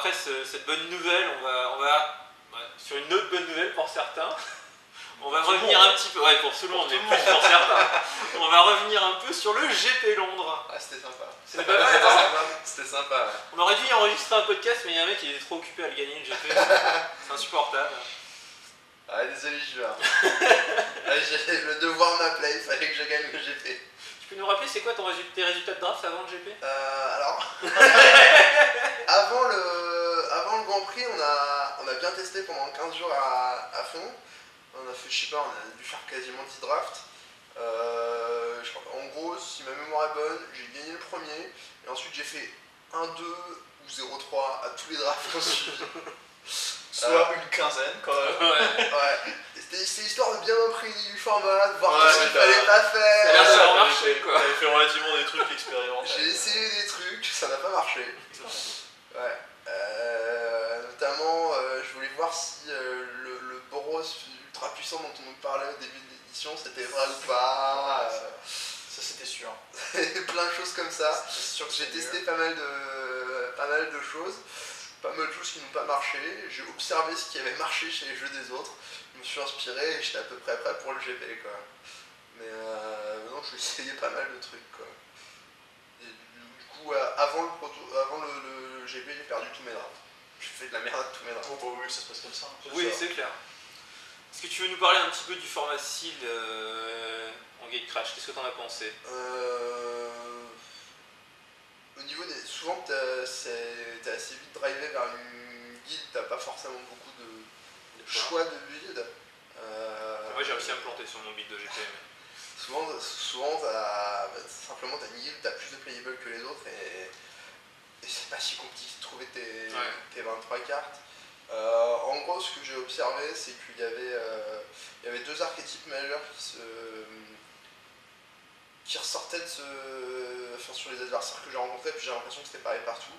après cette bonne nouvelle, on va sur une autre bonne nouvelle pour certains. On va revenir un petit peu, ouais, pour tout le monde, mais plus pour certains. On va revenir un peu sur le GP Londres. Ah, c'était sympa. C'était pas mal, hein. C'était sympa, ouais. On aurait dû y enregistrer un podcast, mais il y a un mec qui était trop occupé à le gagner, le GP. C'est insupportable. Ah, désolé, je vais. Le devoir m'appelait, il fallait que je gagne le GP. Tu peux nous rappeler, c'est quoi tes résultats de draft avant le GP? Alors, avant le Grand Prix, on a bien testé pendant 15 jours à fond. On a fait, je sais pas, on a dû faire quasiment 10 drafts. Je crois, en gros, si ma mémoire est bonne, j'ai gagné le premier. Et ensuite, j'ai fait 1-2 ou 0-3 à tous les drafts qu'on suit. Soit une quinzaine, quand même. Ouais. C'était histoire de bien imprégner du format, de voir ce qu'il fallait pas faire. Ça a l'air de marcher, quoi. T'avais fait relativement des trucs expérimentaux. J'ai essayé des trucs, ça n'a pas marché. Ouais. Notamment, je voulais voir si le Boros ultra puissant dont on nous parlait au début de l'édition, c'était vrai ou pas. Ça, c'était sûr. Plein de choses comme ça. Sûr que J'ai testé pas mal de choses. Pas mal de choses qui n'ont pas marché. J'ai observé ce qui avait marché chez les jeux des autres. Je me suis inspiré et j'étais à peu près prêt pour le GP, quoi. Mais non, j'ai essayé pas mal de trucs, quoi. Et du coup, avant le GP, j'ai perdu tous mes drafts. J'ai fait de la merde à tous mes drafts. Oh, bah oui, ça se passe comme ça. Oui, c'est clair. Est-ce que tu veux nous parler un petit peu du format SEAL en Gatecrash? Qu'est-ce que t'en as pensé? Au niveau des... Souvent, t'es assez vite drivé vers une guilde, t'as pas forcément beaucoup de choix de build. Moi, j'ai réussi à me planter sur mon build de GP. Souvent simplement t'as une guilde, t'as plus de playable que les autres et c'est pas si compliqué de trouver tes 23 cartes. En gros, ce que j'ai observé, c'est qu'il y avait deux archétypes majeurs qui ressortaient sur les adversaires que j'ai rencontrés, puis j'ai l'impression que c'était pareil partout.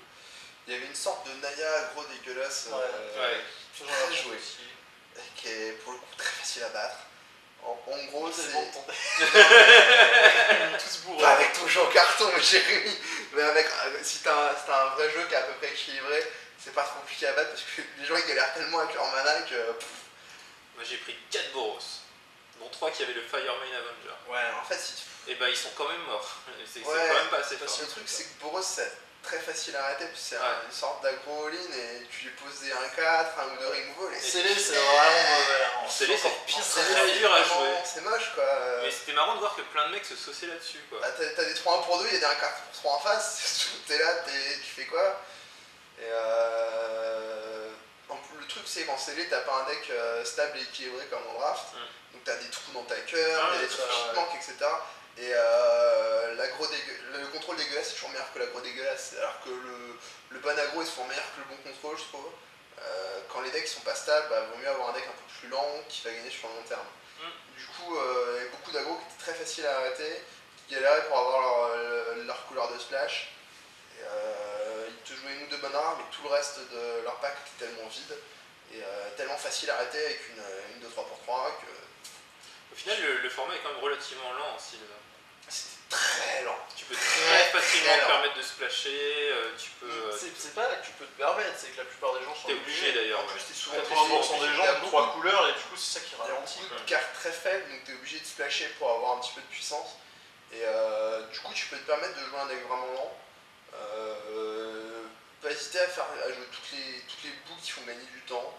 Il y avait une sorte de Naya aggro dégueulasse, très jouée, qui est pour le coup très facile à battre. En gros, c'est... tous bourrés. Pas avec ton jeu en carton, Jérémy, mais si t'as un vrai jeu qui est à peu près équilibré, c'est pas trop compliqué à battre parce que les gens ils galèrent tellement avec leur mana que... Moi j'ai pris 4 Boros, dont 3 qui avaient le Fire Main Avenger. Ouais, en fait, et bah ils sont quand même morts. C'est quand ouais, même pas assez fort. Le truc c'est que Boros c'est très facile à arrêter, puis c'est une sorte d'aggro all-in et tu lui poses des 1-4, un ou deux removal et Scellé, c'est vraiment mauvais. Scellé, c'est pire, c'est très dur à jouer. C'est moche, quoi. Mais c'était marrant de voir que plein de mecs se sauçaient là-dessus, quoi. Bah, t'as des 3-1 pour 2, il y a des 1-4 pour 3 en face, t'es là, tu fais quoi? Et le truc c'est qu'en scellé, t'as pas un deck stable et équilibré comme en draft, donc t'as des trous dans ta cœur, il y a des trucs qui te manquent, etc. Et le contrôle dégueulasse c'est toujours meilleur que l'aggro dégueulasse, alors que le bon aggro est souvent meilleur que le bon contrôle, je trouve. Quand les decks sont pas stables, bah, vaut mieux avoir un deck un peu plus lent qui va gagner sur le long terme. Du coup, il y a beaucoup d'aggro qui étaient très faciles à arrêter, qui galéraient pour avoir leur couleur de splash. Et, ils te jouaient une ou deux bonnes rares, mais tout le reste de leur pack était tellement vide et tellement facile à arrêter avec une 2-3 pour 3 que... Au final, le format est quand même relativement lent aussi. C'était très lent. Tu peux très facilement te permettre de splasher, tu peux... C'est pas là que tu peux te permettre, c'est que la plupart des gens sont obligé d'ailleurs. En plus, t'es souvent 80% des gens ont 3 couleurs et du coup c'est ça qui Il y a ralentit. beaucoup de cartes très faibles, donc t'es obligé de splasher pour avoir un petit peu de puissance. Et du coup, tu peux te permettre de jouer un deck vraiment lent. Pas hésiter à jouer toutes les boucles qui font gagner du temps.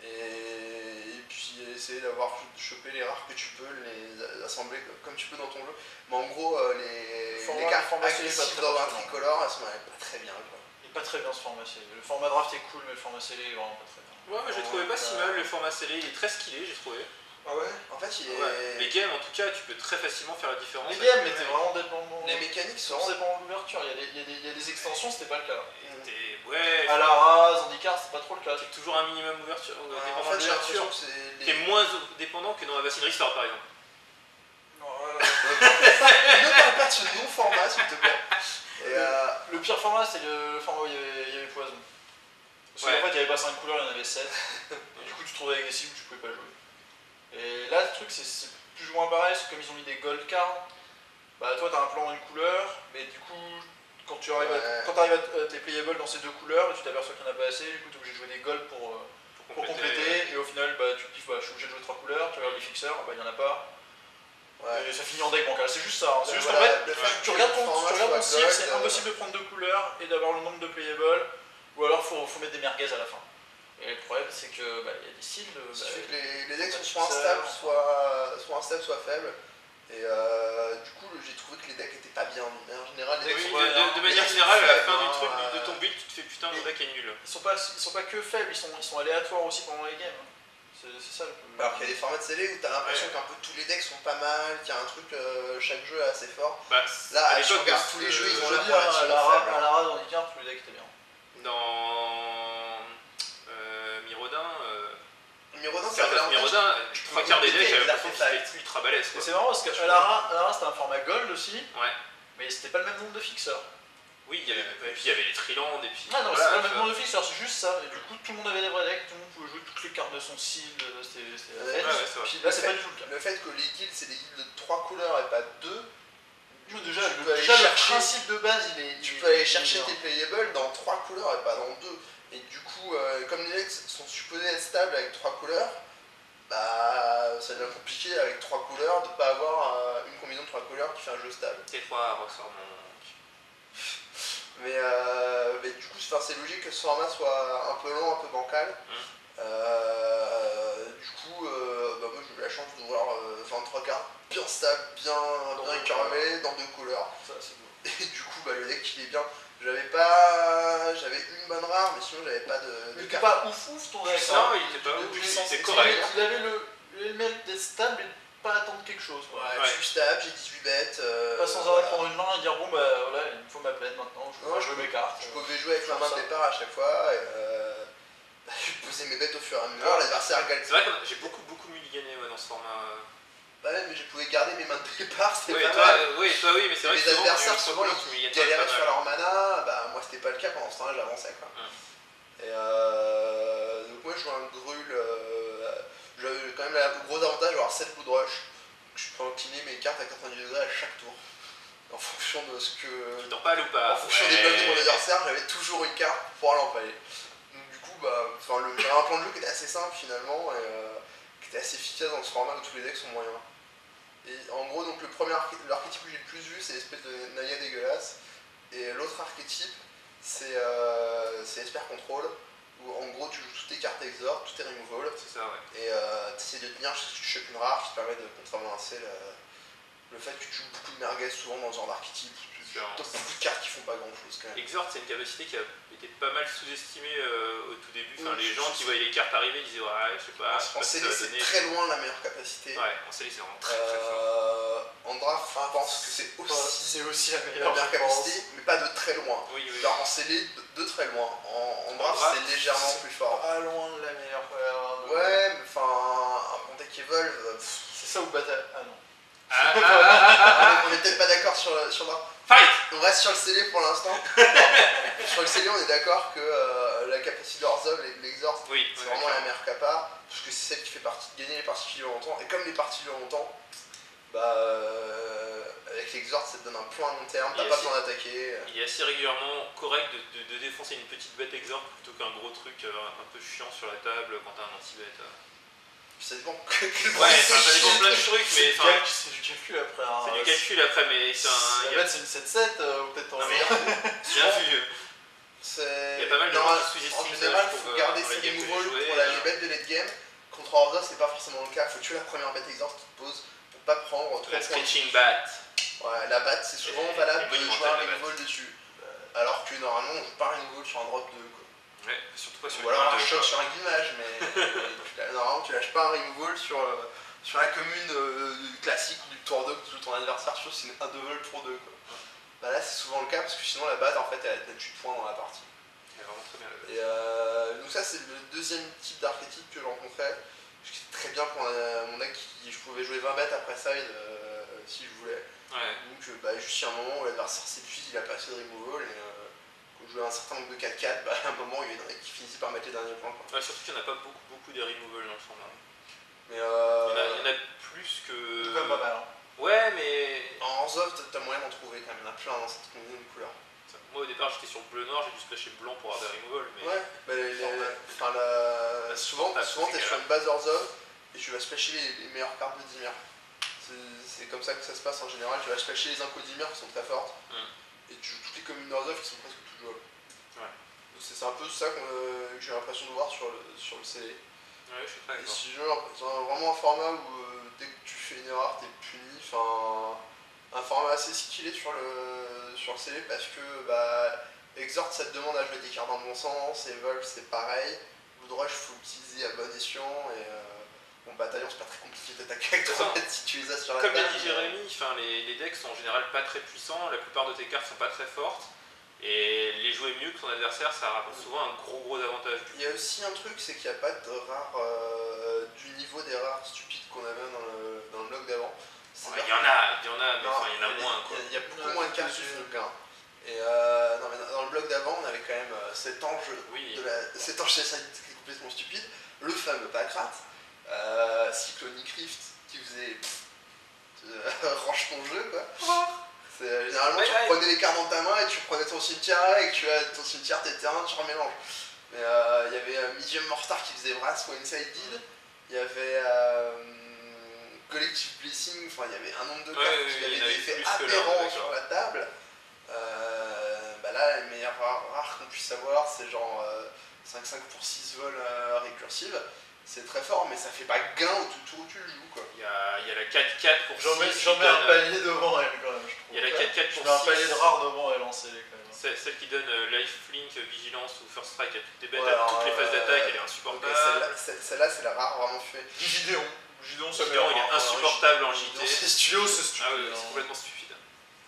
Et puis essayer d'avoir chopé les rares que tu peux, les assembler comme tu peux dans ton jeu. Mais en gros, les cartes agressives dans un tricolore, elles sont pas très bien, quoi. Il est pas très bien ce format scellé. Le format draft est cool, mais le format scellé est vraiment pas très bien. Ouais, mais je le trouvais pas si mal, le format scellé, il est très skillé, j'ai trouvé. Ah ouais. En fait, il est... Les games, en tout cas, tu peux très facilement faire la différence. Les games, mais t'es vraiment dépendant. Les mécaniques sont... vraiment dépendant de l'ouverture. Il y a des extensions, c'était pas le cas. Ouais. À la rase, handicap, c'est pas trop le cas. T'es toujours un minimum ouverture. En fait, j'ai l'impression que c'est... T'es moins dépendant que dans la Vassine Restore, par exemple. Ne parle pas de ce non-format, s'il te plaît. Et le pire format, c'est le format où il y avait poison. Parce qu'en fait, il n'y avait pas 5 couleurs, il y en avait 7. Et du coup, tu te trouvais agressif, tu pouvais pas jouer. Et là, le truc, c'est plus ou moins pareil, c'est comme ils ont mis des gold cards. Bah, toi, t'as un plan d'une couleur, mais du coup, quand tu arrives à tes playables dans ces deux couleurs, tu t'aperçois qu'il n'y en a pas assez, du coup tu es obligé de jouer des golds pour compléter, et au final tu te dis je suis obligé de jouer 3 couleurs, tu regardes les fixeurs, il n'y en a pas. Et ça finit en deck bancal, c'est juste ça. C'est juste en fait, tu regardes ton cible, c'est impossible de prendre 2 couleurs et d'avoir le nombre de playables, ou alors faut mettre des merguez à la fin. Et le problème c'est que y a des styles. Ce qui fait que les decks sont soit instables, soit faibles. Et du coup, j'ai trouvé que les decks étaient pas bien. Mais en général, de manière générale, à la fin du truc de ton build, tu te fais putain, mon deck est nul. Ils sont pas que faibles, ils sont aléatoires aussi pendant les games. C'est ça le problème. Alors qu'il y a des formats de scellés où t'as l'impression qu'un peu tous les decks sont pas mal, qu'il y a un truc, chaque jeu est assez fort. Là, tu regardes tous les jeux, ils ont l'air relativement faibles. À la rade, dans Icard, tous les decks étaient bien. Dans Mirodin, Mirodin, 3 quarts des decks, j'avais l'impression qu'ils étaient ultra balèzes. C'est marrant parce qu'à la rade, c'était un format gold aussi, ouais. Mais c'était pas le même nombre de fixeurs. Oui, et puis il y avait les Trilandes, et puis. Ah non, c'est pas le même nombre de fixeurs, c'est juste ça. Et du coup, tout le monde avait des vrais decks, tout le monde pouvait jouer toutes les cartes de son style, c'était puis là, c'est pas du tout le cas. Le fait que les guilds, c'est des guilds de 3 couleurs et pas 2. Déjà, le principe de base, tu peux aller chercher tes playables dans 3 couleurs et pas dans 2. Et du coup, comme les decks sont supposés être stables avec 3 couleurs, bah ça devient compliqué avec 3 couleurs de pas avoir une combinaison de 3 couleurs qui fait un jeu stable. T3 ressort mon. Mais du coup, c'est logique que ce format soit un peu long, un peu bancal. Du coup, moi j'ai eu la chance de voir 23 cartes bien stables, bien carrées, dans 2 couleurs. Ça, c'est beau. Et du coup, le deck il est bien. J'avais une bonne rare, mais sinon j'avais pas de. Il était pas ouf ton deck. Non, il était pas ouf, c'est correct. Il avait le mérite d'être stable et de pas attendre quelque chose. Je suis stable, j'ai 18 bêtes. Pas sans arrêt prendre une main et dire bon bah voilà, il me faut ma peine maintenant, je peux jouer mes cartes. Je pouvais jouer avec ma main de départ à chaque fois. Je posais mes bêtes au fur et à mesure, l'adversaire gagne. C'est vrai que j'ai beaucoup mulligané dans ce format. Bah ouais, mais je pouvais garder mes mains de départ, c'était pas mal. mal. Oui, mais c'est vrai que les adversaires, souvent, ils galéraient sur leur mana, bah moi c'était pas le cas, pendant ce temps-là j'avançais quoi. Et donc moi je joue un Grul, j'avais quand même le gros avantage d'avoir 7 coups de rush, donc je peux incliner mes cartes à 90 degrés à chaque tour. En fonction de ce que. Tu t'empales ou pas. En fonction des bugs de mon adversaire, j'avais toujours une carte pour pouvoir l'empaler. Donc du coup, j'avais un plan de jeu qui était assez simple finalement, et qui était assez efficace dans ce format où tous les decks sont moyens. Et en gros, donc l'archétype que j'ai le plus vu, c'est l'espèce de Naya dégueulasse. Et l'autre archétype, c'est Esper Control, où en gros tu joues toutes tes cartes exort, tout tes removal. C'est ça, ouais. Et tu essaies de tenir jusqu'à ce que tu chopes une rare qui te permet de contrebalancer le fait que tu joues beaucoup de merguez souvent dans ce genre d'archétype. Donc beaucoup de cartes qui font pas grand chose quand même. Exort, c'est une capacité qui a été pas mal sous-estimée au tout début. Enfin, les gens qui voyaient les cartes arriver disaient ouais, je sais pas. En CD, c'est très loin la meilleure capacité. Ouais, en CD, c'est vraiment très fort. En draft, je pense que c'est aussi la meilleure capacité, mais pas de très loin. Oui. Genre en CD, de très loin. En draft, c'est légèrement plus fort. Pas loin de la meilleure. Ouais, mais enfin, un bon deck Evolve. C'est ça ou Battle. Ah non. On est peut-être pas d'accord sur le. Fight. On reste sur le scellé pour l'instant. Sur le scellé, on est d'accord que la capacité d'Orzhov et de l'Exort, c'est vraiment la meilleure capa, parce que c'est celle qui fait partie de gagner les parties qui durent longtemps. Et comme les parties durent longtemps, avec l'Exort, ça te donne un point à long terme, t'as pas besoin d'attaquer. Il est assez régulièrement correct de défoncer une petite bête Exort plutôt qu'un gros truc un peu chiant sur la table quand t'as un anti-bête. Ça dépend. Ouais, ça dépend plein de trucs, mais c'est du calcul après. C'est du calcul après, mais c'est un. La bête c'est une 7-7 ou peut-être en bien vu. Il y a pas mal de gens qui sous-estiment. En général, il faut garder ses removals pour les bêtes de late game. Contre Orzhov, c'est pas forcément le cas. Faut tuer la première bête Exort qui te pose pour pas prendre trop de screeching bat. Ouais, la batte c'est souvent valable de jouer un removal dessus. Alors que normalement, on joue pas un removal sur un drop 2. Ouais, surtout pas sur ou alors un shot sur un guimage, mais normalement tu lâches pas un removal sur la commune classique du tour 2 que joue ton adversaire, sauf si c'est un double tour 2 quoi. Bah là c'est souvent le cas parce que sinon la batte en fait elle a 8 points dans la partie. Elle est vraiment très bien la batte. Et donc ça c'est le deuxième type d'archétype que je rencontrais. C'était très bien pour mon deck, je pouvais jouer 20 bêtes après side si je voulais. Ouais. Donc juste à un moment où l'adversaire s'épuise, il a pas assez de removal et jouer un certain nombre de 4-4, à un moment il y en a qui finissent par mettre les derniers points. Ouais, surtout qu'il n'y en a pas beaucoup des removals dans le format. Mais il y en a plus que. C'est quand même pas mal. Ouais, mais. En Orzhov, t'as moyen d'en trouver quand même, il y en a plein dans cette combinaison de couleurs. Moi au départ j'étais sur bleu-noir, j'ai dû splasher blanc pour avoir des removal. Mais... Ouais, souvent t'es sur une base Orzhov et tu vas splasher les meilleures cartes de Dimir. C'est comme ça que ça se passe en général, tu vas splasher les incos Dimir qui sont très fortes et tu joues toutes les communes d'Orzhov qui sont presque toutes jouables. Ouais. C'est un peu ça que j'ai l'impression de voir sur le CD. Ouais, je suis très d'accord. Si je veux vraiment un format où dès que tu fais une erreur t'es puni, un format assez stylé sur le CD parce que Exhort ça te demande à jouer des cartes dans le bon sens, Evolve c'est pareil, Woodrush faut utiliser à bon escient et bon bataillon c'est pas très compliqué d'attaquer avec 3 mètres si tu les as sur la table. Comme l'a dit Jérémy, les decks sont en général pas très puissants, la plupart de tes cartes sont pas très fortes. Et les jouer mieux que ton adversaire, ça rapporte souvent un gros avantage. Il y a aussi un truc, c'est qu'il n'y a pas de rares du niveau des rares stupides qu'on avait dans le bloc d'avant. Il y en a, mais il y en a moins. Il y a beaucoup moins de cartes sur le gain. Et non, mais dans le bloc d'avant, on avait quand même cet ange cet ange qui est complètement stupide, le fameux Pakrat, Cyclonic Rift qui faisait range ton jeu quoi. Généralement, tu prenais les cartes dans ta main et tu prenais ton cimetière et que tu as ton cimetière, tes terrains, tu remélanges. Mais il y avait Medium Mortar qui faisait Brass ou Inside-Deed. Il y avait Collective Blessing, enfin il y avait un nombre de cartes qui avaient des effets aberrants sur la table. Là, les meilleurs rares qu'on puisse avoir, c'est genre 5-5 pour 6 vols récursives. C'est très fort, mais ça fait pas gain au tout tour où tu le joues quoi. Il y a la 4-4 pour 6. J'en mets un palier devant elle quand même, je trouve. Il y a la 4-4 pour 6. Je mets un palier de rare devant elle en CD quand même. Celle qui donne Lifelink, Vigilance ou First Strike à toutes tes bêtes, à toutes les phases d'attaque, elle est insupportable. Celle-là, c'est la rare vraiment fait. Gideon, ça il est insupportable en JT. C'est stupide. Ah oui, c'est complètement stupide.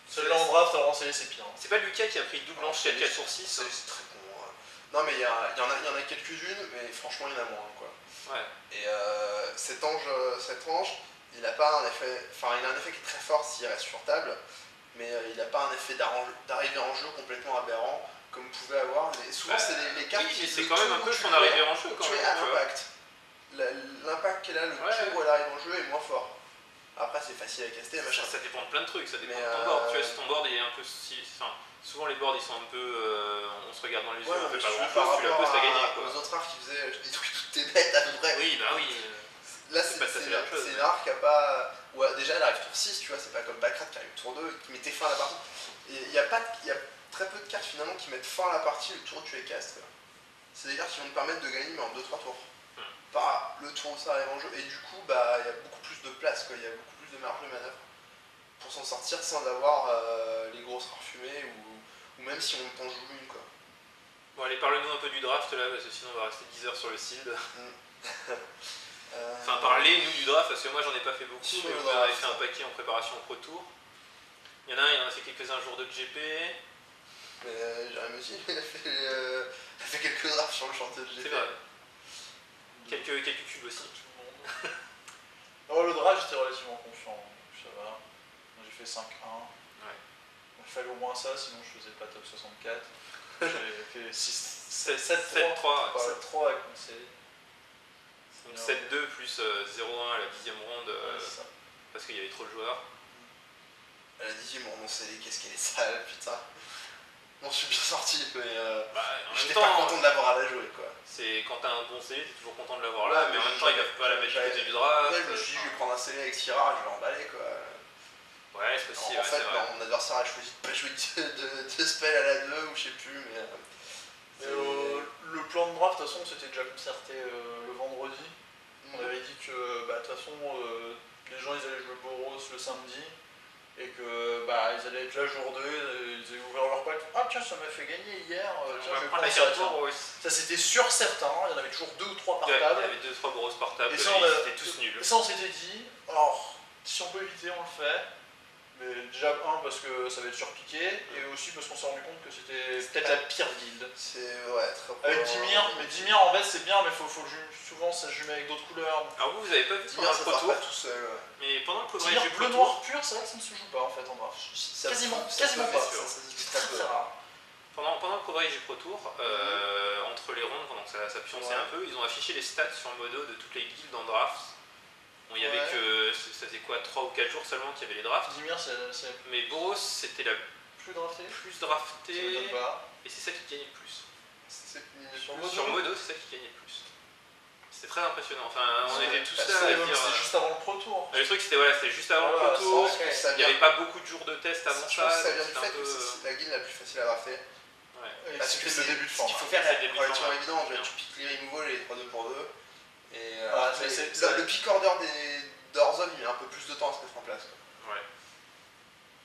Celle-là en draft, en CD, c'est pire. C'est pas Lucas qui a pris double blanche 4-4 pour 6. C'est très con. Non, mais il y en a quelques-unes, mais franchement, il y en a moins quoi. Ouais. Et cet ange, il a pas un effet. Enfin, il a un effet qui est très fort s'il reste sur table, mais il n'a pas un effet d'arrivée en jeu complètement aberrant comme pouvait avoir. Et souvent, c'est les cartes qui. C'est quand même un peu son arrivée en jeu quand même. À l'impact. L'impact qu'elle a le tour où elle arrive en jeu est moins fort. Après, c'est facile à caster, machin. Ça dépend de plein de trucs, ça dépend de ton board. Tu vois, si ton board il est un peu. Souvent, les boards ils sont un peu. On se regarde dans les yeux, on fait pas grand chose, tu la poses, t'as gagné quoi. Aux autres rares qui faisaient je détruis toutes tes bêtes à peu près. Oui, bah oui. Là, c'est une rare qui a pas. Ouais, déjà, elle arrive tour 6, tu vois, c'est pas comme Bacrat qui arrive tour 2 qui mettait fin à la partie. Il y a très peu de cartes finalement qui mettent fin à la partie le tour où tu les castes. C'est des cartes qui vont te permettre de gagner, mais en 2-3 tours. Par le tour où ça arrive en jeu. Et du coup, il y a beaucoup plus de place, quoi. Il y a beaucoup plus de marge de manœuvre pour s'en sortir sans avoir les grosses rares fumées ou même si on t'en joue une, quoi. Bon, allez, parle-nous un peu du draft là, parce que sinon on va rester 10 heures sur le seed. Enfin, parlez-nous du draft, parce que moi j'en ai pas fait beaucoup, mais vous avez fait un paquet en préparation au Pro Tour. Il y en a fait quelques-uns jours de GP. Jérémy aussi, il a fait quelques drafts sur le chantier de GP. C'est vrai. Quelques cubes aussi. Non, le draft, j'étais relativement confiant, ça va. J'ai fait 5-1. Ouais. Il fallait au moins ça, sinon je faisais pas top 64. J'ai fait 7-3 avec mon CD. Donc 7-2 plus 0-1 à la 10ème ronde, parce qu'il y avait trop de joueurs. À la 10ème ronde, mon CD, qu'est-ce qu'elle est sale, putain. Bon, je suis bien sorti, mais j'étais pas content de l'avoir à la jouer, quoi. C'est quand t'as un bon CD, t'es toujours content de l'avoir là, mais en même temps, il va pas la mettre du côté du draft. Ouais, je me suis dit, je vais prendre un CD avec 6 rares, je vais l'emballer, quoi. Ouais, c'est possible. En fait, mon adversaire a choisi de pas jouer de spell à la 2 ou je sais plus, mais. Le plan de draft, de toute façon, c'était déjà concerté le vendredi. On avait dit que, de toute façon, les gens ils allaient jouer Boros le samedi et que ils allaient être là jour 2, ils allaient ouvrir leur pack. Ah, tiens, ça m'a fait gagner hier. Tiens, je vais prendre ça. Ça, c'était sûr certain. Il y en avait toujours 2 ou 3 par table. Il y avait 2-3 Boros par table, et ça, ils étaient tous nuls. Et ça, on s'était dit, alors, si on peut éviter, on le fait. Mais déjà, parce que ça va être surpiqué, et aussi parce qu'on s'est rendu compte que c'était peut-être la pire guilde. C'est très avec Dimir, mais Dimir en fait c'est bien, mais souvent ça se jume avec d'autres couleurs. Alors vous avez pas vu Dimir, ça part pas tout seul, mais pendant le Dimir bleu noir pur, c'est vrai que ça ne se joue pas en fait en draft. Quasiment pas. C'est rare. Pendant le Pro Drive du Pro Tour, entre les rondes, pendant que ça pionçait un peu, ils ont affiché les stats sur le modo de toutes les guildes en draft. Bon, il y avait que, ça faisait quoi, 3 ou 4 jours seulement qu'il y avait les drafts. Dimir, mais Boros, c'était la plus drafté. Plus drafté. Ça m'étonne pas. Et c'est ça qui gagnait le plus. Sur Modo, c'est ça qui gagnait le plus. C'était très impressionnant. Enfin, on était tous là à C'était dire. juste avant le Pro Tour. Le truc, c'était juste avant le Voilà, Pro Tour. Ça Il n'y avait pas beaucoup de jours de test avant Je pense que ça vient du c'était fait que c'est la guilde la plus facile à drafter. Ouais. Parce que c'était le début de ce forme. qu'il faut faire C'est le est début de relativement forme, évident. ouais. Tu piques les removals et les 3-2 pour 2. Et c'est le pick order d'Orzhov il met un peu plus de temps à se mettre en place. Ouais.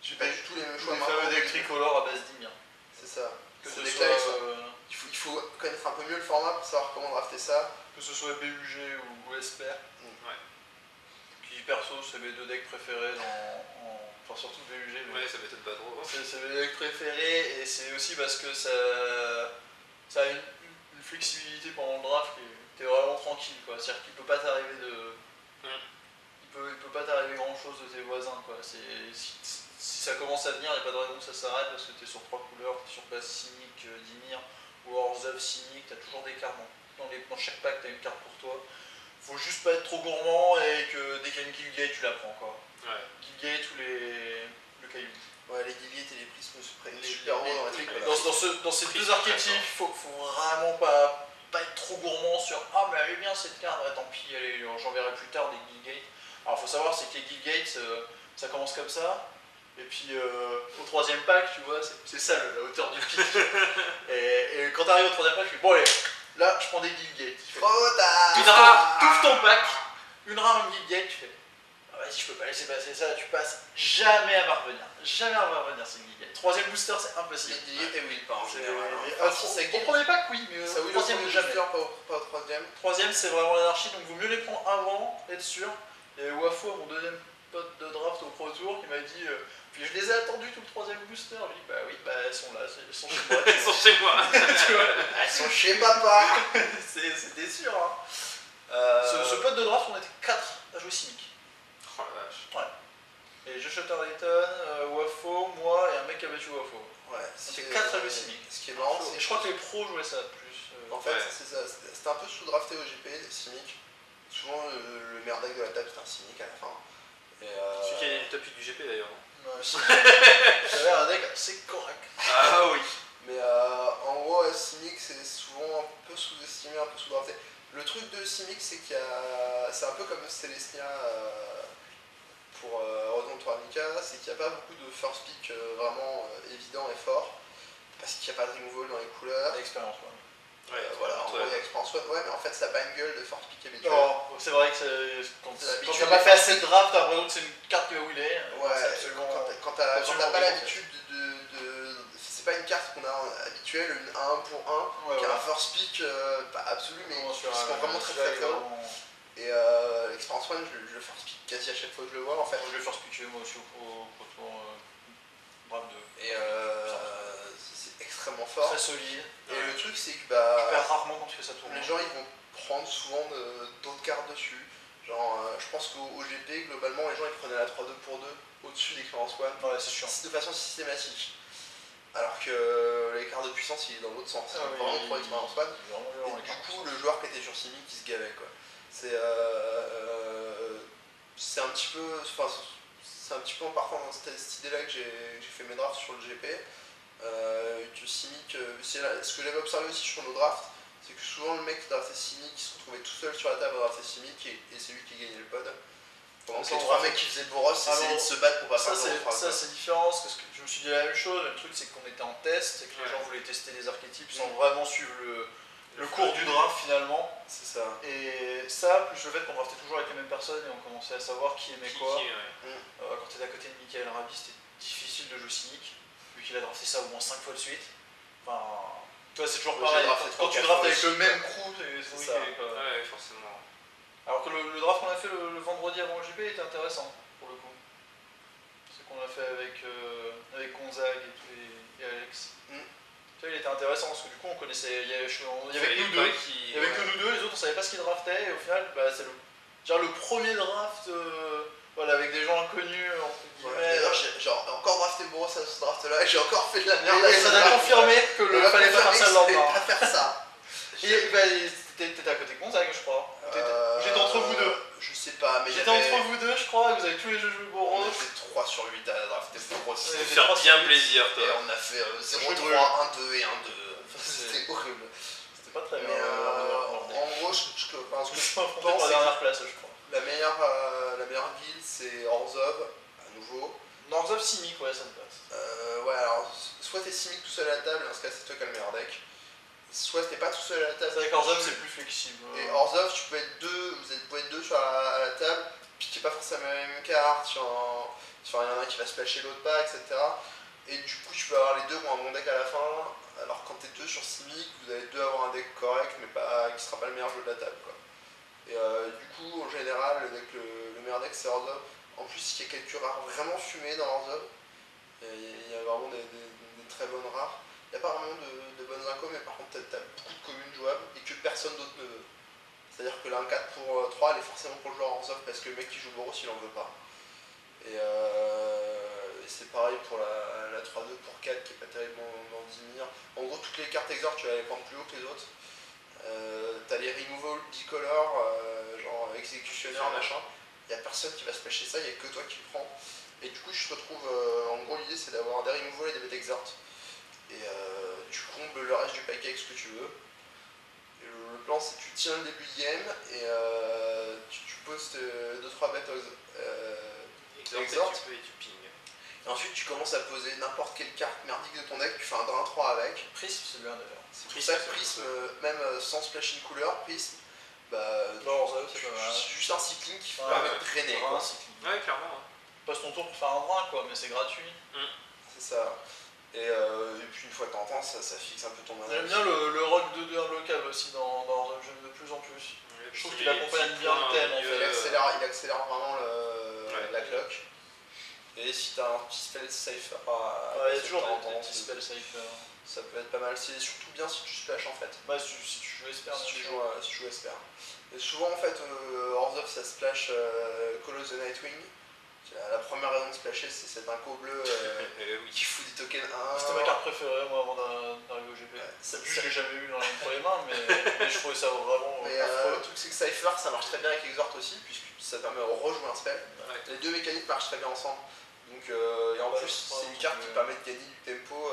Tu fais pas du tout les mêmes choix. Les fameux decks tricolores à base d'Ymir. C'est ça. Que Ce ce deck-là, soit, il faut connaître un peu mieux le format pour savoir comment drafter ça. que ce soit BUG ou Esper. Ouais. Qui perso c'est mes deux decks préférés enfin surtout BUG. Mais Ouais, ça m'étonne pas trop. c'est mes decks préférés et c'est aussi parce que ça a une flexibilité pendant le draft qui est vraiment tranquille quoi. C'est-à-dire qu'il peut pas t'arriver il peut pas t'arriver grand chose de tes voisins quoi. Si ça commence à venir, il n'y a pas de raison que ça s'arrête parce que tu es sur 3 couleurs, tu es sur base cynique, Dimir ou Orzhov cynique, tu as toujours des cartes dans chaque pack, tu as une carte pour toi. Faut juste pas être trop gourmand et que dès qu'il y a une Guildgate, tu la prends quoi. Ouais. Guildgate ou le caillou. Ouais, les Guildgates et les prismes se prennent super haut dans la truc. Dans ces deux archétypes, il faut vraiment pas être trop gourmand sur ah mais elle est bien cette carte, tant pis, j'en verrai plus tard des Guildgates. Alors faut savoir c'est que les Guildgates, ça commence comme ça. Et puis au troisième pack, tu vois, c'est ça la hauteur du pic. et quand t'arrives au troisième pack, tu fais bon allez, là je prends des Guildgates. Trop tard. T'ouvres ton pack, une rare, une Guildgate, tu fais ah, vas-y je peux pas laisser passer ça, tu passes jamais à revenir. Jamais à revenir c'est une Guildgate. Troisième booster c'est impossible. Les Guildgates et Will pas en général. Au premier pack oui, mais ça au troisième jamais. Pas au troisième. Troisième c'est vraiment l'anarchie, donc vaut mieux les prendre avant, être sûr. Et Wafo, mon deuxième pote de draft au Pro Tour, qui m'a dit puis je les ai attendus tout le troisième booster. Je lui ai dit bah oui, bah elles sont là, elles sont chez moi. Elles sont chez moi. Tu vois, Elles sont chez papa. c'était sûr. Hein. Ce pote de draft, on était 4 à jouer Cynic. Oh la vache. Ouais. Et Josh Utterlayton, Wafo, moi et un mec qui avait joué Wafo. Ouais, C'était 4 à jouer Cynic. Ce qui est marrant, Et je crois que les pros jouaient ça plus. En fait, c'est ça, c'était un peu sous-drafté au GP, les Cynic. Souvent, le meilleur deck de la table, c'était un Cynic à la fin. Celui qui a gagné le top 8 du GP d'ailleurs. J'avais un deck assez correct. Ah oui. Mais en gros, Cynic, c'est souvent un peu sous-estimé, un peu sous-drafté. Le truc de Cynic, c'est qu'il y a. C'est un peu comme Celestia pour Rodon Tornica, c'est qu'il n'y a pas beaucoup de first pick vraiment évident et fort. Parce qu'il n'y a pas de removal dans les couleurs. L'expérience, ouais. Voilà, en gros, il y a Experience One, ouais, mais en fait, ça n'a pas une gueule de first pick habituel. C'est vrai que quand C'est tu n'as pas fait assez de draft, t'as l'impression que c'est une carte où il est. Ouais, quand t'as pas l'habitude c'est pas une carte qu'on a habituelle, une 1 pour 1, qui a un first pick, pas absolu, mais qui se prend vraiment très très haut. Et l'Experience One, je le first pick quasi à chaque fois que je le vois en fait. Je vais first picker moi aussi au retour draft 2. Et c'est extrêmement fort. Très solide. Et le truc, c'est que tu perds rarement quand tu fais ça tourner. les gens ils vont prendre souvent d'autres cartes dessus. Genre, je pense qu'au GP, globalement, les gens ils prenaient la 3-2 pour 2 au-dessus d'Experience One. Ouais, c'est chiant. De façon systématique. Alors que l'écart de puissance il est dans l'autre sens. C'est vraiment pour Experience One. Et du coup, le joueur qui était sur Cynic qui se gavait quoi. C'est un petit peu. Enfin, c'est un petit peu en partant dans cette idée-là que j'ai fait mes drafts sur le GP. Que Cynic, ce que j'avais observé aussi sur nos drafts, c'est que souvent le mec qui draftait Cynic, il se retrouvait tout seul sur la table à drafter Cynic et c'est lui qui gagnait le pod. Pendant que les trois mecs qui faisaient Boros essayaient de se battre pour pas faire ça c'est différent, parce que je me suis dit la même chose. Le truc c'est qu'on était en test et que les gens voulaient tester les archétypes sans vraiment suivre le cours du draft finalement. C'est ça. Et ça, plus le fait qu'on draftait toujours avec les mêmes personnes et on commençait à savoir qui aimait quoi. Quand tu étais à côté de Michael Rabi, c'était difficile de jouer Cynic, vu qu'il a drafté ça au moins 5 fois de suite. Enfin, toi c'est toujours pareil, quand tu draftes avec le même crew, c'est ça. Ouais, forcément. Alors que le draft qu'on a fait le vendredi avant le GP était intéressant, pour le coup. C'est qu'on a fait avec Gonzague et Alex. Tu vois, il était intéressant parce que du coup on connaissait, il y avait que nous deux, les autres on savait pas ce qu'ils draftaient et au final c'est le premier draft avec des gens inconnus entre guillemets. J'ai encore drafté Boros à ce draft là et j'ai encore fait de la merde. Et ça a confirmé que le fallait pas faire ça le lendemain. Pas faire ça. T'étais à côté de Gonzague je crois. J'étais entre vous deux. Je sais pas, mais j'étais entre vous deux, je crois, vous avez tous les jeux joués Boros. On a fait 3 sur 8 à la draft, c'était Boros. C'était faire bien plaisir, Et toi. on a fait 0-3, 1-2 et 1-2. C'était horrible. C'était pas très bien. Mais en gros, ce que je pense, pour la dernière place, je crois. la meilleure ville, c'est Orzhov, à nouveau. Orzhov Simic, ouais, ça me passe. Ouais, alors, soit t'es Simic tout seul à la table, dans ce cas c'est toi qui as le meilleur deck. Soit t'es pas tout seul à la table. C'est vrai qu'Orzhov c'est plus flexible. Et Orzhov, tu peux être deux, vous pouvez être deux à la table, piquez pas forcément la même carte, il y en a un qui va splasher l'autre pas, etc. Et du coup, tu peux avoir les deux qui ont un bon deck à la fin, alors quand t'es deux sur Simic, vous allez deux avoir un deck correct, mais qui sera pas le meilleur jeu de la table, quoi. Et du coup, en général, le meilleur deck c'est Orzhov. En plus, il y a quelques rares vraiment fumées dans Orzhov. Il y a vraiment des très bonnes rares. Il n'y a pas vraiment de bonnes incos, mais par contre, tu as beaucoup de communes jouables et que personne d'autre ne veut. C'est-à-dire que la 1-4 pour 3, elle est forcément pour le joueur Orzhov parce que le mec qui joue Boros, il en veut pas. Et c'est pareil pour la 3-2 pour 4 qui est pas terrible dans Dimir. En gros, toutes les cartes Exort, tu vas les prendre plus haut que les autres. T'as les removal, bicolor, genre exécutionnaire, machin. Il n'y a personne qui va splasher ça, il n'y a que toi qui le prends. Et du coup, je te retrouve. En gros, l'idée c'est d'avoir des removal et des bêtes Exort. Et tu combles le reste du paquet avec ce que tu veux. Et le plan c'est que tu tiens le début de game et tu poses 2-3 bêtes Exort. Et tu ping. Et ensuite tu commences à poser n'importe quelle carte merdique de ton deck, tu fais un drain 3 avec. Prism, c'est bien d'ailleurs. C'est pour ça que Prism, même sans splash une couleur, Prism, c'est juste un cycling qui permet de drainer. Ouais, clairement. Passe ton tour pour faire un drain, quoi, mais c'est gratuit. C'est ça. Et puis une fois de temps en temps, ça fixe un peu ton mana. J'aime bien le rock 2-2 inbloquable aussi dans Orzhov, j'aime de plus en plus. Je trouve qu'il accompagne bien le thème en fait. Il accélère vraiment la cloque. Et si t'as un petit spell safe il y a toujours des petits spell safe. Ça peut être pas mal. C'est surtout bien si tu splash en fait. Ouais, si tu joues Esper. Si tu joues Esper. Et souvent en fait, Orzhov ça splash Call of the Nightwing. La première raison de splasher, c'est cet inco bleu qui fout des tokens 1. C'était ma carte préférée, moi, avant d'arriver au GP. Je l'ai jamais eu entre les mains, mais je trouvais ça vraiment. Mais le truc, c'est que Cypher, ça marche très bien avec Exort aussi, puisque ça permet de rejouer un spell. Les deux mécaniques marchent très bien ensemble. Donc, et en plus, c'est une carte qui permet de gagner du tempo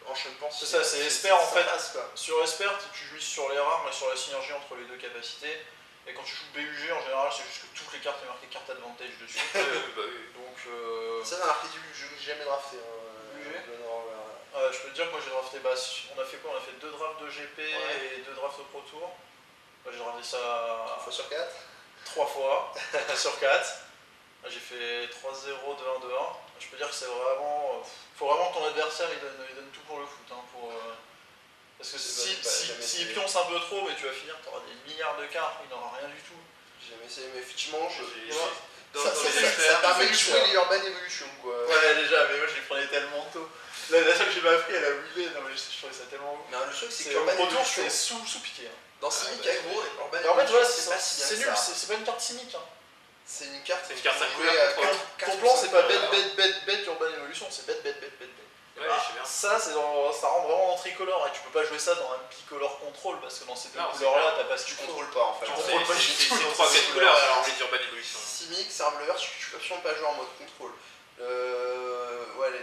en chumpant. C'est ça, c'est Esper en fait. Sur Esper, tu joues sur les rares, mais sur la synergie entre les deux capacités. Et quand tu joues BUG, en général, c'est juste que toutes les cartes, il y a marqué carte advantage dessus. Donc, ça, dans l'archétype, je n'ai jamais drafté. Je peux te dire que moi j'ai drafté. On a fait quoi? On a fait 2 drafts de GP et 2 drafts de Pro Tour. J'ai drafté ça 3 fois sur 4. 3 fois sur 4. J'ai fait 3-0, 2-1, 2-1. Je peux dire que c'est vraiment. Faut vraiment que ton adversaire il donne tout pour le foot. Parce que s'il pionce un peu trop, mais tu vas finir, tu auras des milliards de cartes, il n'aura rien du tout. J'ai jamais essayé, mais effectivement, ça permet de jouer les Urban Evolution quoi. Ouais, déjà, mais moi je les prenais tellement tôt. La seule que j'ai pas pris, elle a wheelé, non mais je trouvais ça tellement ouf. Mais le truc, c'est que Urban Evolution, c'est sous-piqué. Dans Simic, aggro, Urban Evolution, c'est nul, c'est pas une carte Simic. C'est une carte 5 couleurs. Ton plan, c'est pas bête Urban Evolution, c'est bête. Ouais, je sais bien. Ça rend vraiment en tricolore et tu peux pas jouer ça dans un bicolore contrôle parce que dans ces deux couleurs là t'as pas ce tu contrôles pas en fait. Tu contrôles pas du tout. C'est 3 couleurs alors les Urban Evolution. Simic c'est un bleu, tu peux absolument pas jouer en mode contrôle.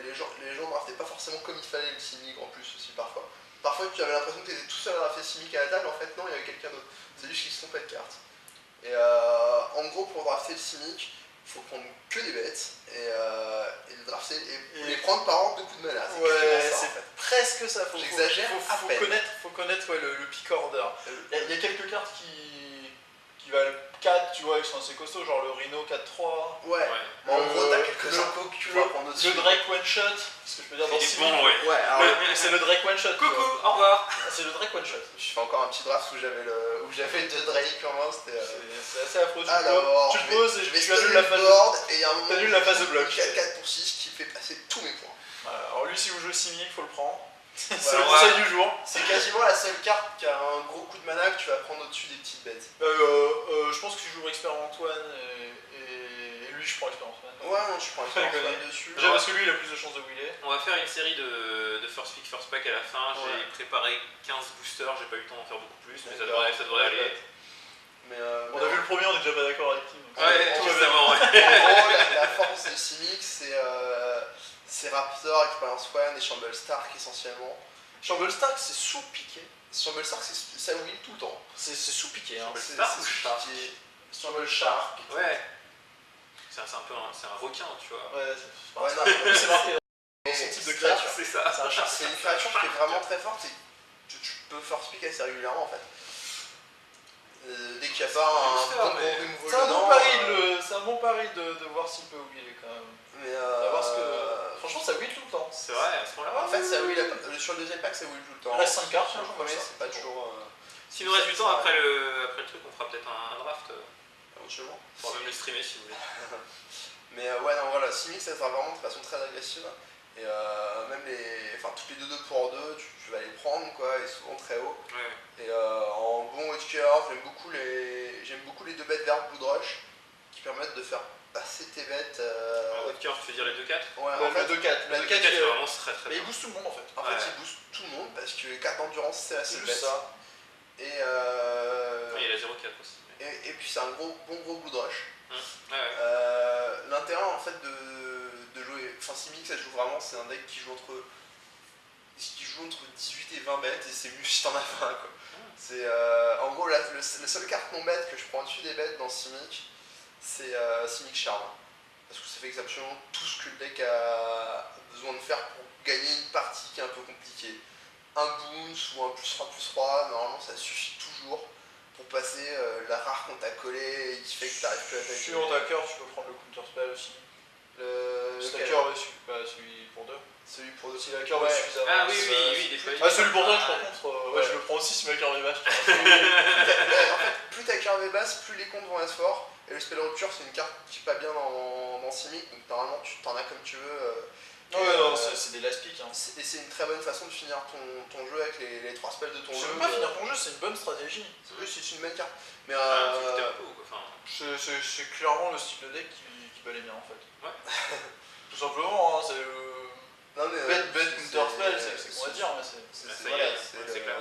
Les gens draftaient pas forcément comme il fallait le Simic en plus aussi parfois. Parfois tu avais l'impression que tu étais tout seul à drafter Simic à la table, en fait non, il y avait quelqu'un d'autre. C'est juste qu'ils se trompaient de cartes. Et en gros pour drafter le Simic, il faut prendre que des bêtes et le drafter et les prendre par ordre de coups de mana. C'est presque ça. J'exagère. Faut connaître le pick order. Il y a quelques cartes qui valent 4, tu vois, qui sont assez costauds, genre le Rhino 4-3. Ouais. En gros, t'as quelques infos que tu vas prendre dessus. Le Drake one shot, ce que je peux dire dans Simic. C'est le Drake one shot. Coucou, au revoir. C'est le Drake one shot. Je fais encore un petit draft où j'avais 2 Drake en main, c'est assez affreux. Alors, tu le poses et tu annules la phase de bloc. 4 pour 6 qui fait passer tous mes points. Alors lui, si vous jouez Simic, il faut le prendre. C'est le conseil du jour. C'est quasiment la seule carte qui a un gros coup de mana que tu vas prendre au-dessus des petites bêtes. Je pense que tu joues Expert Antoine et lui, je prends Expert Antoine. Ouais, non, je prends Expert Antoine dessus. Déjà parce que lui, il a plus de chances de wheeler. On va faire une série de first pick, first pack à la fin. J'ai préparé 15 boosters, j'ai pas eu le temps d'en faire beaucoup plus, mais ça devrait aller. On a vu le premier, on est déjà pas d'accord avec Tim. Ouais, tout simplement, ouais. En gros, la force de Simic, c'est Raptor, Experience One et Shamble Stark essentiellement. Shamble Stark, c'est sous-piqué. Shamble Stark, ça wheel tout le temps. C'est sous-piqué, hein. Shamble Stark ou Shark? Shamble Shark. Ouais. C'est un peu c'est un requin, tu vois. Ouais, Ouais, non, c'est marqué mais dans son type de c'est- créature. C'est ça. C'est un shark. C'est une créature qui est vraiment très forte et tu peux force pick assez régulièrement en fait. Dès qu'il n'y a pas un bon mais- removal C'est un bon dedans, pari, c'est un bon pari de voir s'il peut wheeler quand même. mais Parce que franchement, ça wheel tout le temps. C'est vrai, à ce moment-là. en fait, ça wheel, sur le deuxième pack, ça wheel tout le temps. Il reste 5 cartes, Sur le hein, premier, comme ça. c'est pas toujours. S'il nous reste du temps ça- après le truc, on fera peut-être un draft. Éventuellement. On pourra même le streamer si vous voulez. Mais ouais, non, voilà, Simic, ça sera vraiment de façon très agressive. Et même toutes les 2-2 pour 2, tu vas les prendre, quoi, et souvent très haut. Ouais. Et en bon HQR, j'aime beaucoup les 2 bêtes vertes Blood Rush qui permettent de faire passer tes bêtes. En haut de cœur, tu veux dire les 2-4? Ouais, Le en fait, 2-4. le Le 2-4, 2-4, c'est vraiment très très mais il bien. booste tout le monde en fait. en fait, il booste tout le monde parce que 4 d'endurance, c'est assez C'est bête. juste ça. Et, Il y a la 0-4 aussi. et puis c'est un bon gros Blood Rush. Ouais. L'intérêt en fait de jouer. Enfin, Simic, ça joue vraiment, c'est un deck qui joue entre 18 et 20 bêtes et c'est mieux si t'en as 20 quoi. C'est en gros la seule carte non bête que je prends au-dessus des bêtes dans Simic, c'est Simic Charm. Parce que ça fait exactement tout ce que le deck a besoin de faire pour gagner une partie qui est un peu compliquée. Un bounce ou un +3/+3, normalement ça suffit toujours pour passer la rare qu'on t'a collé et qui fait que t'arrives plus à attaquer. Suivant ta cœur, tu peux prendre le counter spell aussi. Si ta cœur est celui pour 2. Celui pour 2. Si la cœur est Ouais. suffisamment. Ah oui, des fois. Ah, celui pour 2, par contre, Ouais. ouais, je le prends aussi si ma cœur est vache. En fait, plus ta carte est basse, plus les comptes vont être forts. Et le spell rupture, c'est une carte qui est pas bien dans Simic, donc normalement tu t'en as comme tu veux. Ouais, non, c'est des last pick. Hein. Et c'est une très bonne façon de finir ton jeu avec les 3 spells de ton Tu jeu. veux pas finir ton jeu, c'est une bonne stratégie. Oui, c'est une bonne carte. Mais Un truc tempo, quoi. Enfin, C'est clairement le style de deck qui balait bien en fait. Ouais. Tout simplement, hein, c'est non, mais, bête counter spell, c'est qu'on va dire, mais c'est. ça voilà, y est, c'est c'est clair.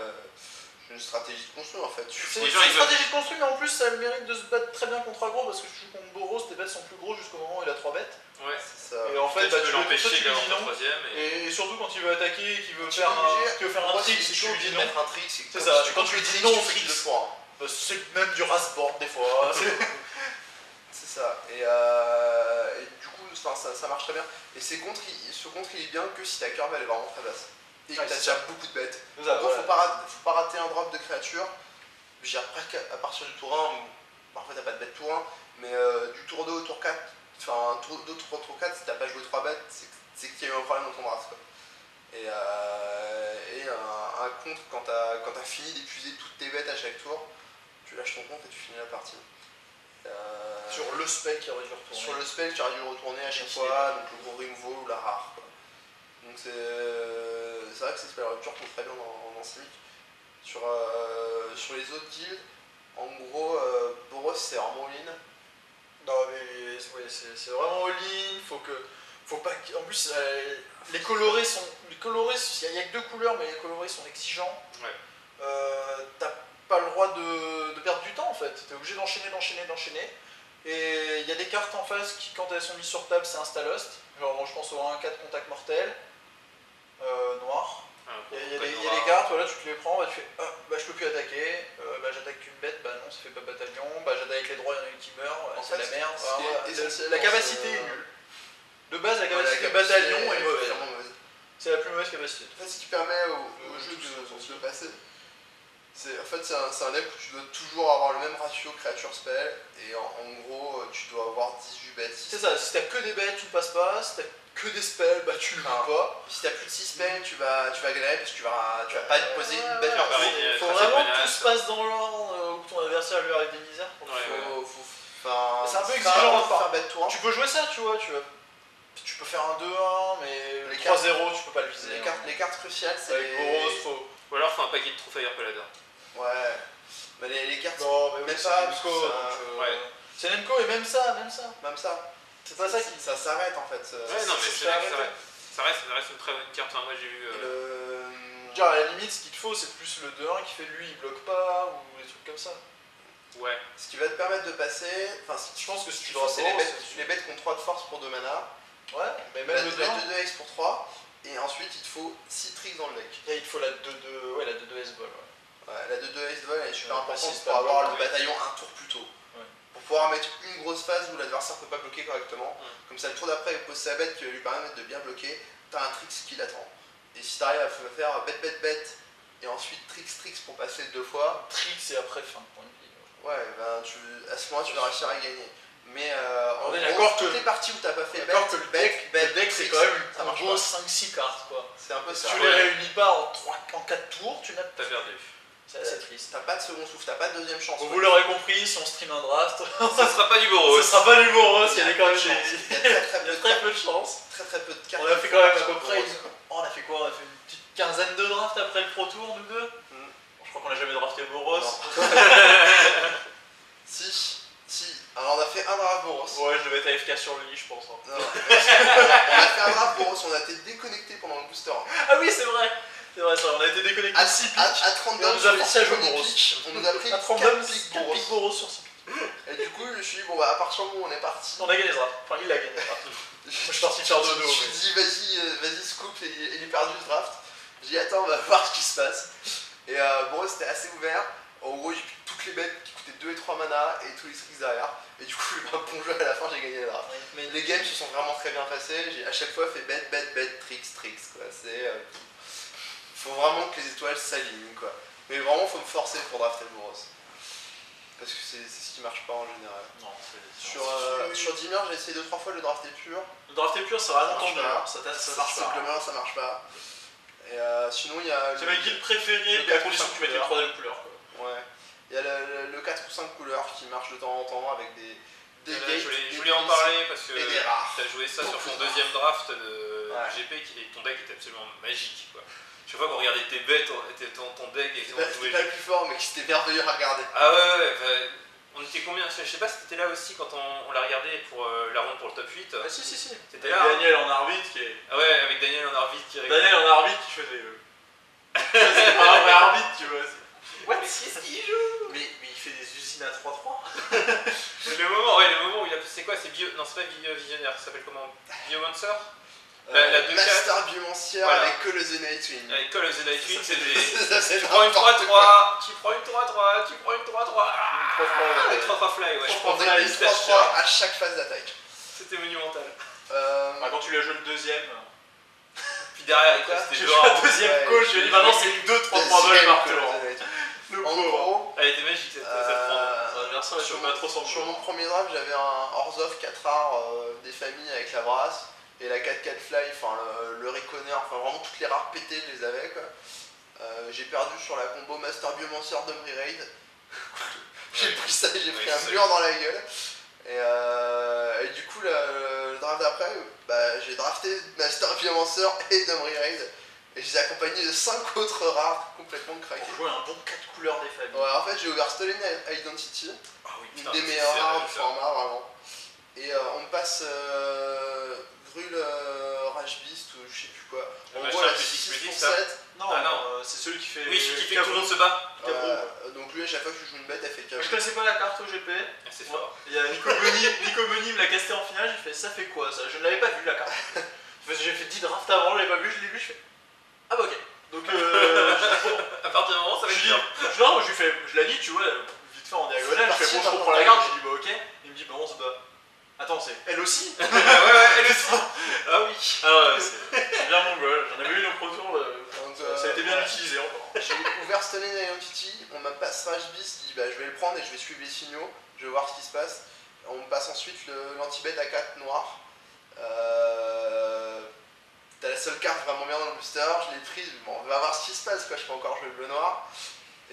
une stratégie de construire en fait. C'est Les une gens, ils stratégie de construit, mais en plus ça a le mérite de se battre très bien contre aggro parce que tu joues contre Boros, tes bêtes sont plus gros jusqu'au moment où il a 3 bêtes. Ouais. C'est ça. Et en fait, Tu peux tu l'empêcher lui d'avoir dis ton non. troisième. Et surtout quand il veut attaquer, qu'il veut Tu faire es obligé- qu'il veut faire un Moi, trick, c'est si tu toujours lui dis obligé de non. mettre un trick, C'est ça, quand tu lui dis non, tu c'est le fera. C'est même du rasboard des fois. C'est ça. Et du coup, ça marche très bien. Et ce contre, il est bien que si ta curve elle est vraiment très basse. Et que Ouais, t'as c'est déjà ça. beaucoup de bêtes. C'est ça, Donc voilà. faut pas rater un drop de créature. Je dirais presque à partir du tour 1, parfois t'as pas de bête tour 1, mais du tour 2 au tour 4, enfin tour 2 tour 4, si t'as pas joué 3 bêtes, c'est qu'il y a eu un problème dans ton draft quoi. Et un contre, quand t'as fini d'épuiser toutes tes bêtes à chaque tour, tu lâches ton compte et tu finis la partie. Sur le spell qui aurait dû retourner. Sur le spell, tu aurais dû retourner à chaque Merci. fois, donc le gros removal ou la rare. Quoi. Donc c'est vrai que ces spell rupture comptent très bien dans Simic. Sur les autres guilds, en gros, Boros c'est vraiment all-in. Non mais ouais, c'est vraiment all-in, faut pas en plus les colorés sont. Il y a que 2 couleurs mais les colorés sont exigeants. Ouais. T'as pas le droit de perdre du temps en fait, t'es obligé d'enchaîner. Et il y a des cartes en face qui quand elles sont mises sur table c'est insta-lost. Genre je pense au 1-4 contact mortel, noir. Il y a des cartes, voilà, tu te les prends, bah, tu fais bah je peux plus attaquer, j'attaque qu'une bête, bah non ça fait pas bataillon, j'attaque avec les droits, il y en a une qui meurt, c'est de la merde. La capacité est nulle. De base la capacité bataillon est mauvaise. C'est la plus mauvaise capacité. En fait, ce qui permet au jeu de se le passer, c'est un deck où tu dois toujours avoir le même ratio créature-spell, et en gros, tu dois avoir 18 bêtes. C'est ça, si t'as que des bêtes, tu ne passes pas, si t'as que des spells, bah tu ne joues pas. Si t'as plus de 6 spells, tu vas galérer parce que tu vas pas te poser une bête par tour. Il faut vraiment que tout se passe dans l'ordre où ton adversaire lui arrive des misères. C'est un peu exigeant. Faire bête tour. Tu peux jouer ça, tu vois, tu peux faire un 2-1, mais Les 3-0, tu peux pas le viser. Les cartes cruciales, c'est. Avec Boros, faut. Ou alors faut un paquet de True Fire Paladin. Ouais. Mais les cartes. Non, mais même oui, pas, c'est Nemco, parce que donc, ouais. c'est Nemco et même ça. Même ça. C'est pas ça qui. Ça s'arrête en fait. Ouais, non, mais c'est vrai que ça reste une très bonne carte. Enfin, moi j'ai vu. Genre à la limite, ce qu'il te faut, c'est plus le 2-1 qui fait lui, il bloque pas, ou des trucs comme ça. Ouais. Ce qui va te permettre de passer. Enfin, Je pense que si tu vois, dois c'est les bêtes qui ont 3 de force pour 2 mana. Ouais, mais La même le 2 de Haste pour 3. Et ensuite, il te faut 6 tricks dans le deck. Et il te faut la 2-2, ouais, la 2-2 S-Ball. Ouais, la 2 de Haste Vol elle est super Ouais, importante c'est pour pas avoir mal, le bataillon un tour plus tôt. Ouais. Pour pouvoir mettre une grosse phase où l'adversaire peut pas bloquer correctement. Ouais. Comme ça, le tour d'après, il pose sa bête qui va lui permettre de bien bloquer. T'as un tricks qui l'attend. Et si t'arrives à faire bête, et ensuite tricks pour passer 2 fois. Tricks et après fin de point de vie. Ouais, ben à ce moment-là, tu vas réussir à gagner. Mais On est en d'accord gros, que toutes les parties où t'as pas fait d'accord que le deck c'est tricks, quand même ça un marche gros pas. 5-6 cartes quoi. C'est un peu Si ça. tu les réunis pas en 4 tours, tu n'as T'as perdu. C'est assez triste. T'as pas de second souffle, t'as pas de deuxième chance. Vous l'aurez compris, si on stream un draft, Ce sera pas du Boros. ce sera pas du Boros, il y a quand même Il y a très peu de chance. Très peu de cartes. On a fait quand même à peu près on a fait quoi? On a fait une petite quinzaine de drafts après le Pro Tour, nous deux. Je crois qu'on a jamais drafté Boros. Si. Alors on a fait un draft Boros. Ouais, je devais être AFK sur le lit, je pense. Non, on a fait un draft Boros, on a été déconnecté pendant le booster. Ah oui, c'est vrai. C'est vrai, on a été déconnecté de 6 pics. À 30 Et on nous a forcé à jouer Boros. On nous a pris À 4 32 pics 4 Boros. pics Boros sur 6 pics. Et du coup, je me suis dit, bon bah à partir du moment où on est parti. On a gagné ce draft. Enfin, il a gagné ce draft. Moi, je suis parti faire dodo. Je me suis dit, vas-y, scoop, il est perdu ce draft. J'ai dit, attends, on va voir ce qui se passe. Et Boros c'était assez ouvert. En gros, j'ai pris toutes les bêtes qui coûtaient 2 et 3 mana et tous les tricks derrière. Et du coup, un bon jeu à la fin, j'ai gagné le draft. Mais les games se sont vraiment très bien passés. J'ai à chaque fois fait bête, tricks, quoi. C'est. Faut vraiment que les étoiles s'alignent, quoi. Mais vraiment, faut me forcer pour drafter le Boros. Parce que c'est ce qui marche pas en général. Non, Sur Dimmer, j'ai essayé 2-3 fois le drafter pur. le drafté pur, c'est vraiment marche tendu. pas. Ça marche pas. Simplement, ça marche pas. Et sinon, il y a. C'est ma guilde préférée, le à condition que tu mettes les 3 couleurs. Ouais. Il y a le 4 ou 5 couleurs qui marchent de temps en temps avec des gates, Je voulais en parler parce que et des rares. t'as joué ça sur Beaucoup ton de rares. deuxième draft de Ouais. GP et ton deck était absolument magique, quoi. Chaque fois qu'on regardait tes bêtes, ton deck et C'était pas le plus fort, mais c'était merveilleux à regarder. Ah ouais, on était combien? Je sais pas si t'étais là aussi quand on l'a regardé pour la ronde pour le top 8. Ah si. T'étais là, Daniel en arbitre qui est. Ah ouais, avec Daniel en arbitre qui Daniel en arbitre qui faisait. C'est pas un vrai arbitre, tu vois. What? Qu'est-ce qu'il joue? Mais il fait des usines à 3-3. Le moment où il a. C'est quoi? Non, c'est pas Visionnaire, ça s'appelle comment? Biomancer? La 2-4. Master Biomancière Voilà. avec que le The Night Wing. Avec Call of the Night Wing, c'est des. Tu Tu prends une 3-3, tu prends une 3-3, tu prends une 3-3. Avec 3-3 fly, ouais. Je Je prendrais prends une 3-3 à chaque phase d'attaque. C'était monumental. Quand tu lui as joué le deuxième. Puis derrière, il Quoi? restait J'ai dehors. joué le deuxième coach, je lui ai dit maintenant c'est une 2-3-3 balles martelant. Le En pauvre. gros, Elle était magique cette prendre. L'adversaire il sur faut pas trop s'en mon premier draft, j'avais un Orzhov 4 rares des familles avec la brasse et la 4-4 fly, enfin le Reconner, enfin vraiment toutes les rares pétées, je les avais quoi. J'ai perdu sur la combo Master Biomancer de Raid. J'ai pris ça, j'ai pris un mur dans la gueule. Et du coup, le draft d'après, j'ai drafté Master Biomancer et Domri Raid. Et je les ai accompagnés de 5 autres rares complètement craqués. Pour jouer un bon 4 couleurs des familles. Ouais, en fait, j'ai ouvert Stolen Identity, Ah oui, une putain, des c'est meilleures rares sérieux, du ça. format, vraiment. Et on me passe Grul Rage Beast ou je sais plus quoi. Le En machin gros, la plus 6 explosif, pour ça. 7. Non, Ah non. c'est celui qui fait. Oui, celui qui fait que tout le monde se bat. Donc lui, à chaque fois que je joue une bête, elle fait Je KO. connaissais pas la carte au GP. C'est fort. Il y a Nico Boni me l'a casté en finale, j'ai fait ça fait quoi ça? Je ne l'avais pas vu la carte. Parce que j'ai fait 10 drafts avant, je l'avais pas vu, je l'ai vu, je fais. Ah bah ok. Donc À partir du moment, ça va être bien. non, je l'ai dit, tu vois, vite fait en diagonale, je fais bon, je reprends la carte, j'ai dit bah ok. Il me dit bah on se bat. Attends, c'est elle aussi? Ouais, elle aussi. Ah oui. Ah ouais, c'est bien mon goal, j'en avais eu une au Pro Tour, ça a été bien utilisé encore. J'ai ouvert Stolen Identity, on me passe Rage Beast, je dis je vais le prendre et je vais suivre les signaux, je vais voir ce qui se passe. On me passe ensuite l'anti-bet à 4 noir. T'as la seule carte vraiment bien dans le booster, je l'ai prise, bon, on va voir ce qui se passe, quoi. Je peux encore jouer bleu noir.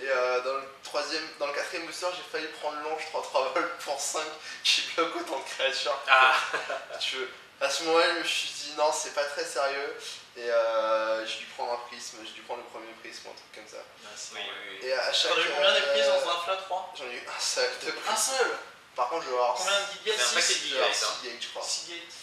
Et dans le quatrième booster, j'ai failli prendre l'ange 3-3 vol pour 5 qui bloque autant de créatures. Ah. À ce moment-là, je me suis dit non, c'est pas très sérieux. Et j'ai dû prendre un prisme, j'ai dû prendre le premier prisme ou un truc comme ça. Oui. Et à chaque. T'en as eu combien des prises dans ce draft là? 3? J'en ai eu un seul de Un seul? Par contre, je vais avoir Combien de guides? C'est un paquet de 6 guides. je vais avoir Hein. 6 gates, je crois. 6 gates.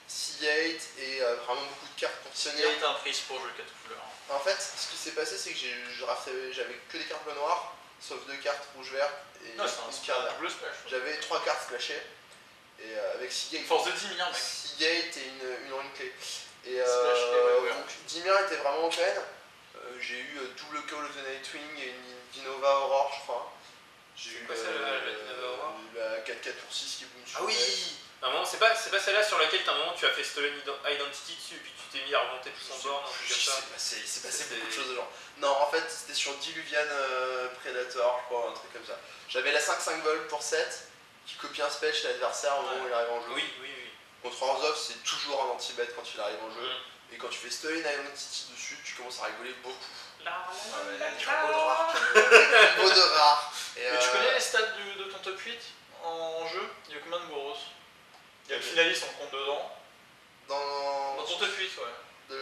6 gates et vraiment beaucoup de cartes pour tenir. Gate un prise pour jouer 4 couleurs. En fait, ce qui s'est passé, c'est que j'avais que des cartes bleu noir. sauf 2 cartes rouge-verte et Non, une c'est carte un verte. double splash. J'avais 3 cartes splashées, et avec 6 gates. Force de 10 milliards, mec. 6 gates et une rune clé. Et Splash et donc 10 milliards était vraiment open. J'ai eu double Call of the Nightwing et une Dinova Aurore, je crois. J'ai eu quoi ça, la Dinova Aurore la 4-4 pour 6 qui boom sur Ah le deck. oui. À un moment, c'est pas celle-là sur laquelle à un moment tu as fait Stolen Identity dessus et puis tu t'es mis à remonter tout son board, un truc comme ça. Il s'est passé beaucoup de choses de genre. Non, en fait, c'était sur Diluvian Predator, je crois, un truc comme ça. J'avais la 5-5 vol pour 7 qui copie un spell chez l'adversaire au moment où il arrive en jeu. Oui. Contre Orzhov, c'est toujours un anti-bet quand il arrive en jeu. Et quand tu fais Stolen Identity dessus, tu commences à rigoler beaucoup. Il y a des combos de rares. Combo de rares. Mais tu connais les stats de ton top 8 en jeu? Il y a combien de Boros? Il y a le finaliste, on compte dedans. Dans ton top 8, ouais. Il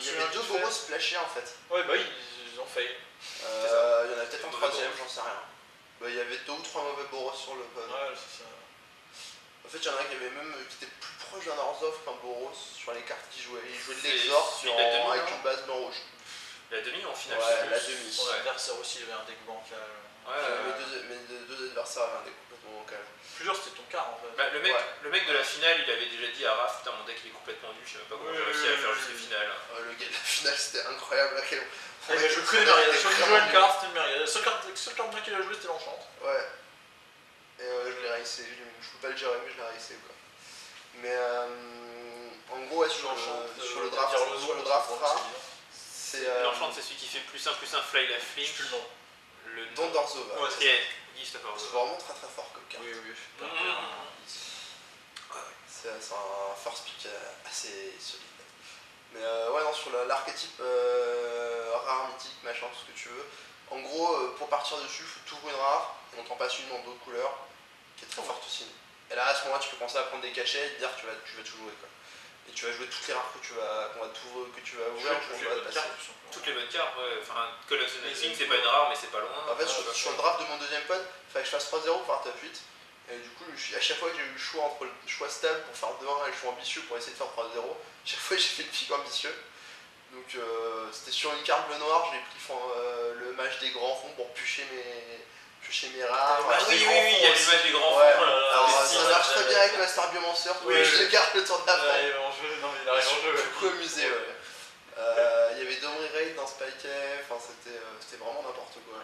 y avait 2 Boros splashés en fait. Ouais, bah oui, ils ont fail. Il y en a peut-être un troisième, j'en sais rien. Bah, il y avait 2 ou 3 mauvais Boros sur le pod. Ouais, c'est ça. En fait, il y en a qui avait même qui était plus proche d'un Orzhov qu'un Boros sur les cartes qu'il jouait. Il jouait de l'Exor avec une base blanc-rouge. La demi en finale. Ouais, la demi. Son adversaire aussi, il avait un deck bancal. Mes deux adversaires avaient un deck complètement bancal. Plusieurs, c'était ton quart en fait. Bah, le mec de la finale, il avait déjà dit à Raph, putain, mon deck il est complètement nul, je sais même pas comment j'ai réussi à faire jusqu'à finale. Le gars de la finale, c'était incroyable. Je connais Myriad. Je jouais une carte, c'était une Myriad. La seule carte bien qu'il a joué, c'était l'enchant. Ouais. Et je l'ai réussi. Je peux pas le gérer, mais je l'ai réussi quoi. Mais en gros, ouais, sur le draft rare, c'est. L'enchant, c'est celui qui fait +1/+1 fly la flinch. Plus le nom. Le Don d'Orzhova. Ok, Guy Stopper. C'est vraiment très très fort comme carte. Oui. C'est un force pick assez solide. Mais ouais, non, sur l'archétype rare, mythique, machin, tout ce que tu veux. En gros, pour partir dessus, il faut t'ouvrir une rare, et on t'en passe une dans d'autres couleurs, qui est très forte aussi. Et là, à ce moment-là, tu peux commencer à prendre des cachets et te dire que tu vas tout jouer quoi. Et tu vas jouer toutes les rares que tu vas ouvrir, Toutes les bonnes cartes, ouais. Enfin, Call of the Nightwing, c'est pas une rare, mais c'est pas loin. En fait, sur le draft de mon deuxième pod, il fallait que je fasse 3-0 pour faire top 8. Et du coup, à chaque fois que j'ai eu le choix entre le choix stable pour faire 2-1 et le choix ambitieux pour essayer de faire 3-0, chaque fois j'ai fait le pic ambitieux. Donc c'était sur une carte bleu-noir, j'ai pris le match des grands fonds pour piocher mes rares. Oui, il y a l'image des grands fonds. Alors ça marche très bien avec Master Biomancer, je garde le tour d'après. Il arrive en jeu. Beaucoup amusé, ouais. Il y avait Domri Raid dans Spike, enfin c'était vraiment n'importe quoi.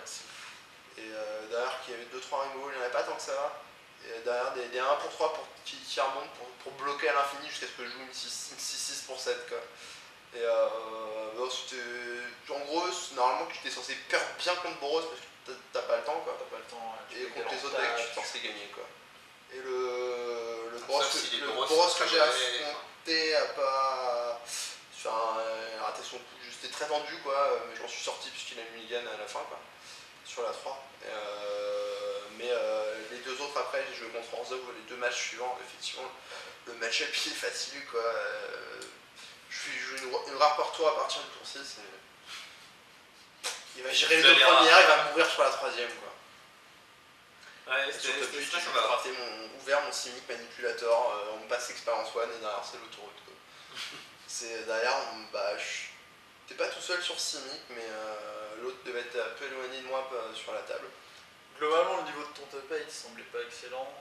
Et derrière qu'il y avait 2-3 removals, il n'y en avait pas tant que ça. Et derrière des 1 pour 3 qui remontent pour bloquer à l'infini jusqu'à ce que je joue une 6-6 pour 7 quoi. Et non, c'était. En gros, normalement tu étais censé perdre bien contre Boros parce que t'as pas le temps quoi. Et contre les autres decks tu es censé gagner quoi. Et le Boros que j'ai affronté a pas. Il a raté son coup, c'était très tendu quoi, mais je m'en suis sorti puisqu'il a mulligan à la fin quoi. Sur la 3. Mais les deux autres après, j'ai joué contre Orzhov, les 2 matchs suivants, effectivement, le match-up il est facile quoi. Je joue une rare par tour à partir du tour 6. Il va gérer les 2 premières, il va mourir sur la 3ème quoi. Ouais, sur top 8, j'ai raté mon Simic Manipulator, on passe expérience 1 et derrière c'est l'autoroute quoi. C'est derrière, t'es pas tout seul sur Simic, mais l'autre devait être un peu éloigné de moi sur la table. Globalement, le niveau de ton top 8 semblait pas excellent.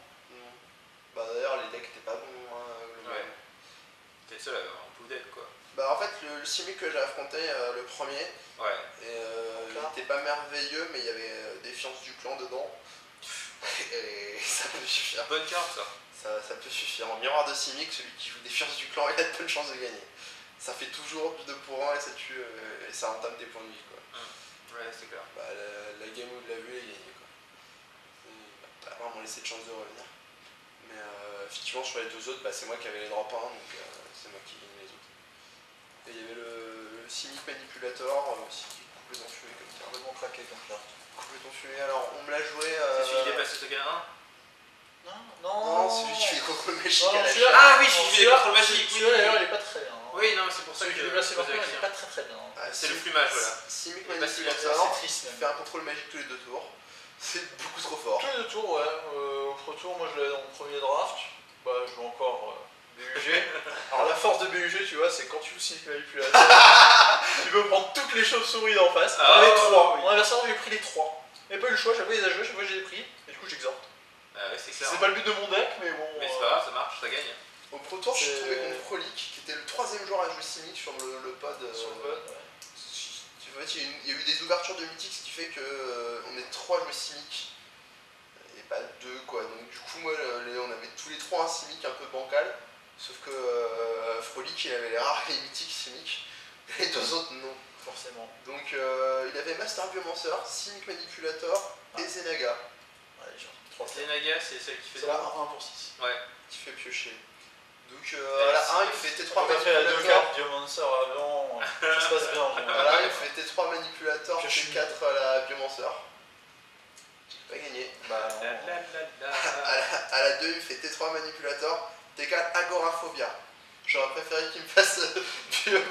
Bah d'ailleurs, les decks étaient pas bons, globalement. Ouais. T'es le seul à avoir un blue deck quoi. Bah en fait, le Simic que j'ai affronté, le premier, il était pas merveilleux, mais il y avait Défiance du clan dedans. Et ça peut suffire. Bonne carte ça. Ça peut suffire. En miroir de Simic, celui qui joue Défiance du clan, il a de bonnes chances de gagner. Ça fait toujours plus 2 pour 1 et ça tue et ça entame des points de vie quoi. Ouais, c'est clair. Bah, la game où il l'a vu, il a gagné quoi. Il n'a pas vraiment laissé de chance de revenir. Mais effectivement, sur les 2 autres, c'est moi qui avais les drop 1, donc c'est moi qui gagne les autres. Et il y avait le Simic Manipulator aussi qui est complètement tué comme ça. Complètement craqué comme carte. Complètement tué. Alors, on me l'a joué. C'est celui qui dépasse le token 1 ? Non, celui qui fait des contrôles magiques à la celui-là- chaîne. Ah oui, celui qui fait des contrôles magiques. Celui-là d'ailleurs, il est pas très bien. Oui, non, mais c'est pour ça Celui que qui je déplace les pose la marqueurs, il est question. pas très bien. C'est le plumage, voilà. Simic Il est pas si Manipulator, c'est triste, même. fait un contrôle magique tous les 2 tours. C'est beaucoup trop fort. Tous les 2 tours, ouais. Au tour, moi je l'ai dans mon premier draft. Bah, je joue encore BUG. Alors la force de BUG, tu vois, c'est quand tu joues Cynic Manipulator, tu peux prendre toutes les chauves-souris d'en face. On avait 3. Mon adversaire avait pris les 3. Il n'y avait pas eu le choix, chaque fois il les a joués, chaque fois je les ai pris, et du coup j'exhorte. Ah ouais, c'est clair. C'est pas le but de mon deck, mais bon. Mais c'est pas grave, ça marche, ça gagne. Au Pro Tour, je suis tombé contre Frolic, qui était le 3ème joueur à jouer Simic sur le pod. Sur le pod, ouais. En fait, il y a eu des ouvertures de Mythique, ce qui fait qu'on est 3 joueurs Simic et pas 2 quoi. Donc du coup, moi, on avait tous les 3 un Simic un peu bancal, sauf que Frolic il avait les rares et mythiques Simic, et les 2 autres non. Forcément. Donc il avait Master Biomancer, Simic Manipulator et Zenaga. Ouais, j'ai 3 Zenaga, c'est celle qui fait. C'est là 1 pour 6. Ouais. Qui fait piocher. Donc à la 1 il fait T3 Manipulator. Après la 2 Manipulator. cartes Biomancer avant, ça se passe bien. À la 1 il fait T3 Manipulator, T4 à la Biomancer. J'ai pas gagné. Bah non. À la 2 il fait T3 Manipulator, T4 Agoraphobia. J'aurais préféré qu'il me fasse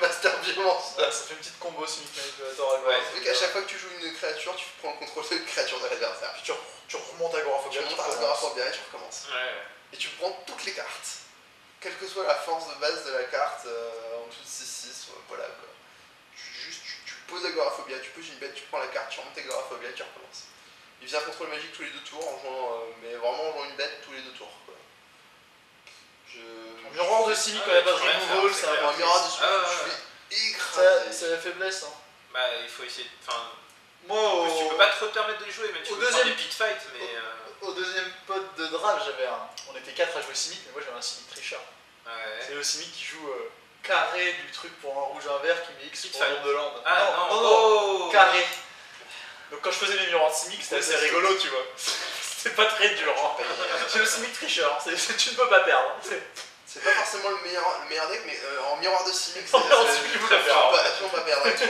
Master Biomancer. Ça fait une petite combo Cynic Manipulator à Ouais, vu qu'à chaque fois que tu joues une créature, tu prends le contrôle de créature de l'adversaire. Puis tu remontes Agoraphobia. Tu remontes à Agoraphobia et tu recommences. Ouais. Et tu prends toutes les cartes. Quelle que soit la force de base de la carte, en dessous de 6-6, voilà quoi. Tu poses Agoraphobia, tu poses une bête, tu prends la carte, tu remontes Agoraphobia, tu recommences. Il vient contrôle magique tous les 2 tours, en jouant, mais vraiment en jouant une bête tous les 2 tours quoi. Un miroir de Cynic quand il n'y a pas de removal, c'est Un miroir de Cynic, je vais écraser. C'est la faiblesse. Hein. Bah, il faut essayer de. Enfin, moi, tu peux pas trop te permettre de les jouer, mais tu peux faire des pit fights. Mais au deuxième pod de draft, on était 4 à jouer Cynic, mais moi j'avais un Cynic tricheur. Ouais. C'est le Cynic qui joue carré du truc pour un rouge, un vert qui met X pour le nombre de land. Ah non, carré. Donc quand je faisais mes miroirs de Cynic, c'était assez rigolo, tu vois. C'était pas très dur. Hein. C'est le Cynic tricheur, tu ne peux pas perdre. C'est pas forcément le meilleur deck, mais en miroir de Cynic, c'est absolument pas perdre avec ce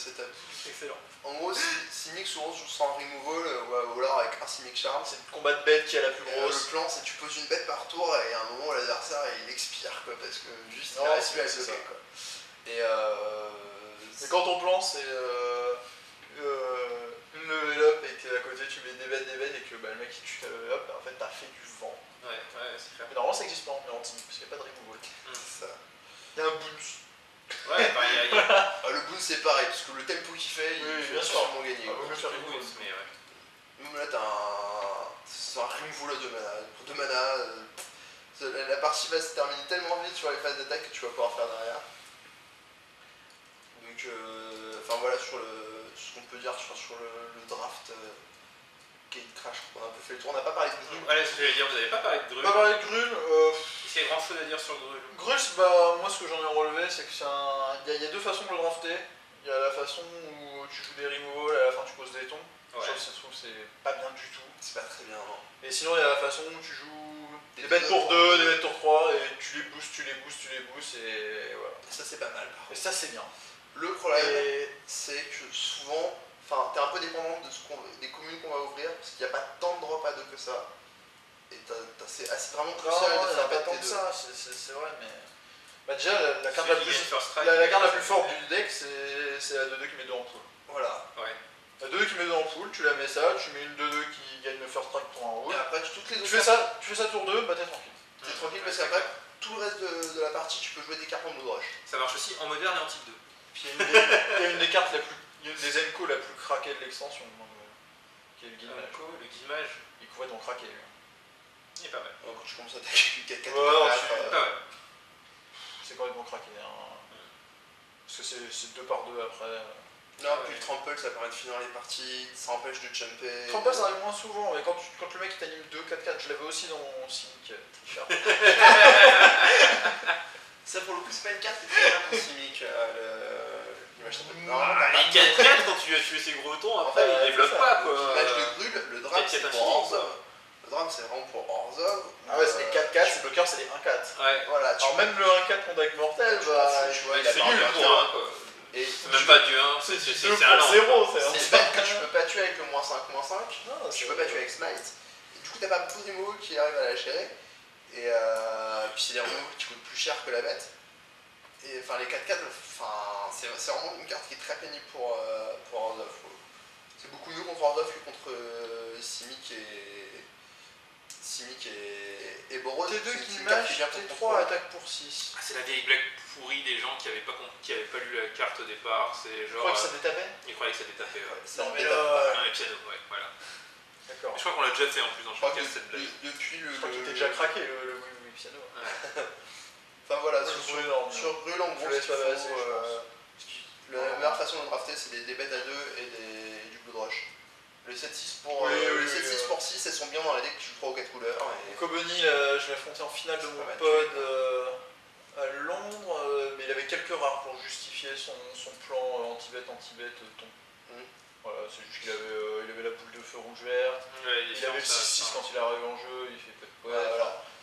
setup. Excellent. En gros, Cynic souvent joue sans removal ou alors avec un Cynic Charm. C'est le combat de bête qui est la plus grosse. Le plan, c'est que tu poses une bête par tour et à un moment l'adversaire il expire quoi, parce que juste non, il reste plus à c'est bloquer quoi. Et mais quand ton plan c'est une level up et que à côté tu mets des bêtes et que le mec il tue ta level up, en fait t'as fait du vent. Ouais, c'est clair. Mais normalement ça existe pas en miroir de Cynic parce qu'il n'y a pas de removal. C'est ça. Il y a un bounce. Ouais, bah il y a. Le boon c'est pareil, parce que le tempo qu'il fait, il fait sûrement gagner. Vaut mieux faire une bounce, mais ouais. Nous là t'as c'est un removal à 2 mana. Pour 2 mana, la partie va se terminer tellement vite sur les phases d'attaque que tu vas pouvoir faire derrière. Donc enfin voilà sur ce qu'on peut dire sur le draft Gate Crash, on a un peu fait le tour, on n'a pas parlé de Grul. Allez, ce que j'allais dire, vous avez pas parlé de Grul. Pas parlé de Grul. Est-ce qu'il y a grand chose à dire sur Grul? Grul, bah, moi ce que j'en ai relevé, c'est que il y a 2 façons de le drafter. Il y a la façon où tu joues des removals et à la fin tu poses des tons. Ouais. Je trouve que c'est pas bien du tout. C'est pas très bien, non. Et sinon il y a la façon où tu joues des bêtes tour 2, des bêtes tour 3 et tu les boostes et voilà. Et ça c'est pas mal. Et ça c'est bien. Le problème, c'est que souvent, enfin, t'es un peu dépendant des communes qu'on va ouvrir, parce qu'il n'y a pas tant de drop à 2 que ça. Et c'est vraiment crucial de faire pas péter tant que 2. ça, c'est vrai, mais. Bah déjà, la carte la plus forte du deck, c'est la 2-2 qui met 2 en pool. Voilà. Ouais. La 2-2 qui met 2 en pool, tu la mets ça, tu mets une 2-2 qui gagne le first strike pour un rouge. Et après, toutes les autres. Tu fais ça tour 2, bah t'es tranquille. T'es tranquille parce qu'après, tout le reste de la partie, tu peux jouer des cartes en mode rush. Ça marche aussi en moderne et en type 2. Puis il y a une des cartes il y a une des Enco la plus craquée de l'extension, qui est le Guillemage. Le Guillemage. Il est complètement craqué. Il est pas mal. Quand je commence à attaquer 4 c'est complètement craqué. Hein. Parce que c'est 2 par 2 après. Non, puis le trample ça permet de finir les parties, ça empêche de jumper. Trample ça arrive moins souvent, mais quand le mec il t'anime 2, 4-4, je l'avais aussi dans mon Cynic tricheur. Ça pour le coup, c'est pas une carte qui est très bien pour Cynic. Les 4-4, quand tu fais ces gros tons, après il développe pas quoi. L'image de Grul, le drame c'est pour Orzhov. Le drame c'est vraiment pour Orzhov. Ah ouais, c'est les 4-4, c'est bloqueur, c'est les 1-4. Ouais. Voilà, alors même le 1-4 contre deck mortel, c'est nul pour 1 quoi. C'est même pas du 1, c'est un 0. C'est une bête que tu peux pas tuer avec le -5, -5. Tu peux pas tuer avec Smite. Et du coup, t'as pas beaucoup de removals qui arrivent à la gérer. Et puis c'est des removals qui coûtent plus cher que la bête. Et enfin, les 4-4, c'est vraiment une carte qui est très pénible pour Orzhov. C'est beaucoup mieux contre Orzhov que contre Simic et et Boros, T2 c'est qui une carte match, qui vient pour T3 contrôle. attaque pour 6. Ah, c'est la vieille blague pourrie des gens qui avaient pas lu la carte au départ. C'est Je genre. crois que ça détapait. Ils croyaient que ça détapait. Ouais. Ça Non, ne mais détape là, pas. Non, mais piano, ouais, voilà. D'accord. Je crois qu'on l'a déjà fait en plus dans Je crois le que podcast cette blague. depuis le. Je crois qu'il était déjà craqué le Oui Oui Piano. Enfin voilà, Ouais, sur c'est énorme. Brûle en gros, Je laisse ce qu'il pas faut, passer, je pense. la meilleure façon de drafter, c'est des bêtes à 2 et du Blood Rush. Le 7-6 pour, Oui, oui, le 7-6 pour 6, elles sont bien dans la deck, tu joues 3 ou 4 couleurs. Et... Kobeni, je l'ai affronté en finale de mon pas mal pod à Londres, mais il avait quelques rares pour justifier son plan anti-bet ton. Voilà, c'est juste qu'il avait, il avait la boule de feu rouge-verte, Ouais, il avait le 6-6 quand il arrive en jeu, il fait pas de Ouais,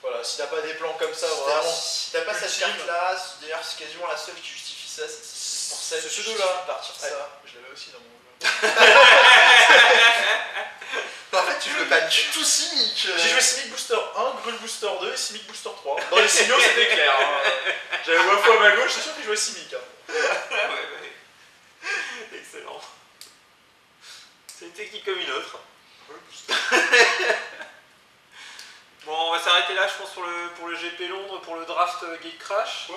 voilà, si t'as pas des plans comme ça, C'est-à-dire, vraiment. si t'as pas cette ultime. carte-là, d'ailleurs c'est quasiment la seule qui justifie ça, c'est 6 pour 7. C'est ce qui deux-là. justifie de partir Ouais, ça. je l'avais aussi dans mon jeu. En fait, tu joues pas du tout Simic. J'ai joué Simic Booster 1, Grul Booster 2 et Simic Booster 3. Dans les signaux, c'était clair. Hein. J'avais Wafo à ma gauche, c'est sûr qu'il jouait Simic. Hein. Ouais. Excellent. C'est une technique comme une autre. Bon, on va s'arrêter là, je pense, pour le GP Londres, pour le draft Gatecrash. Ouais.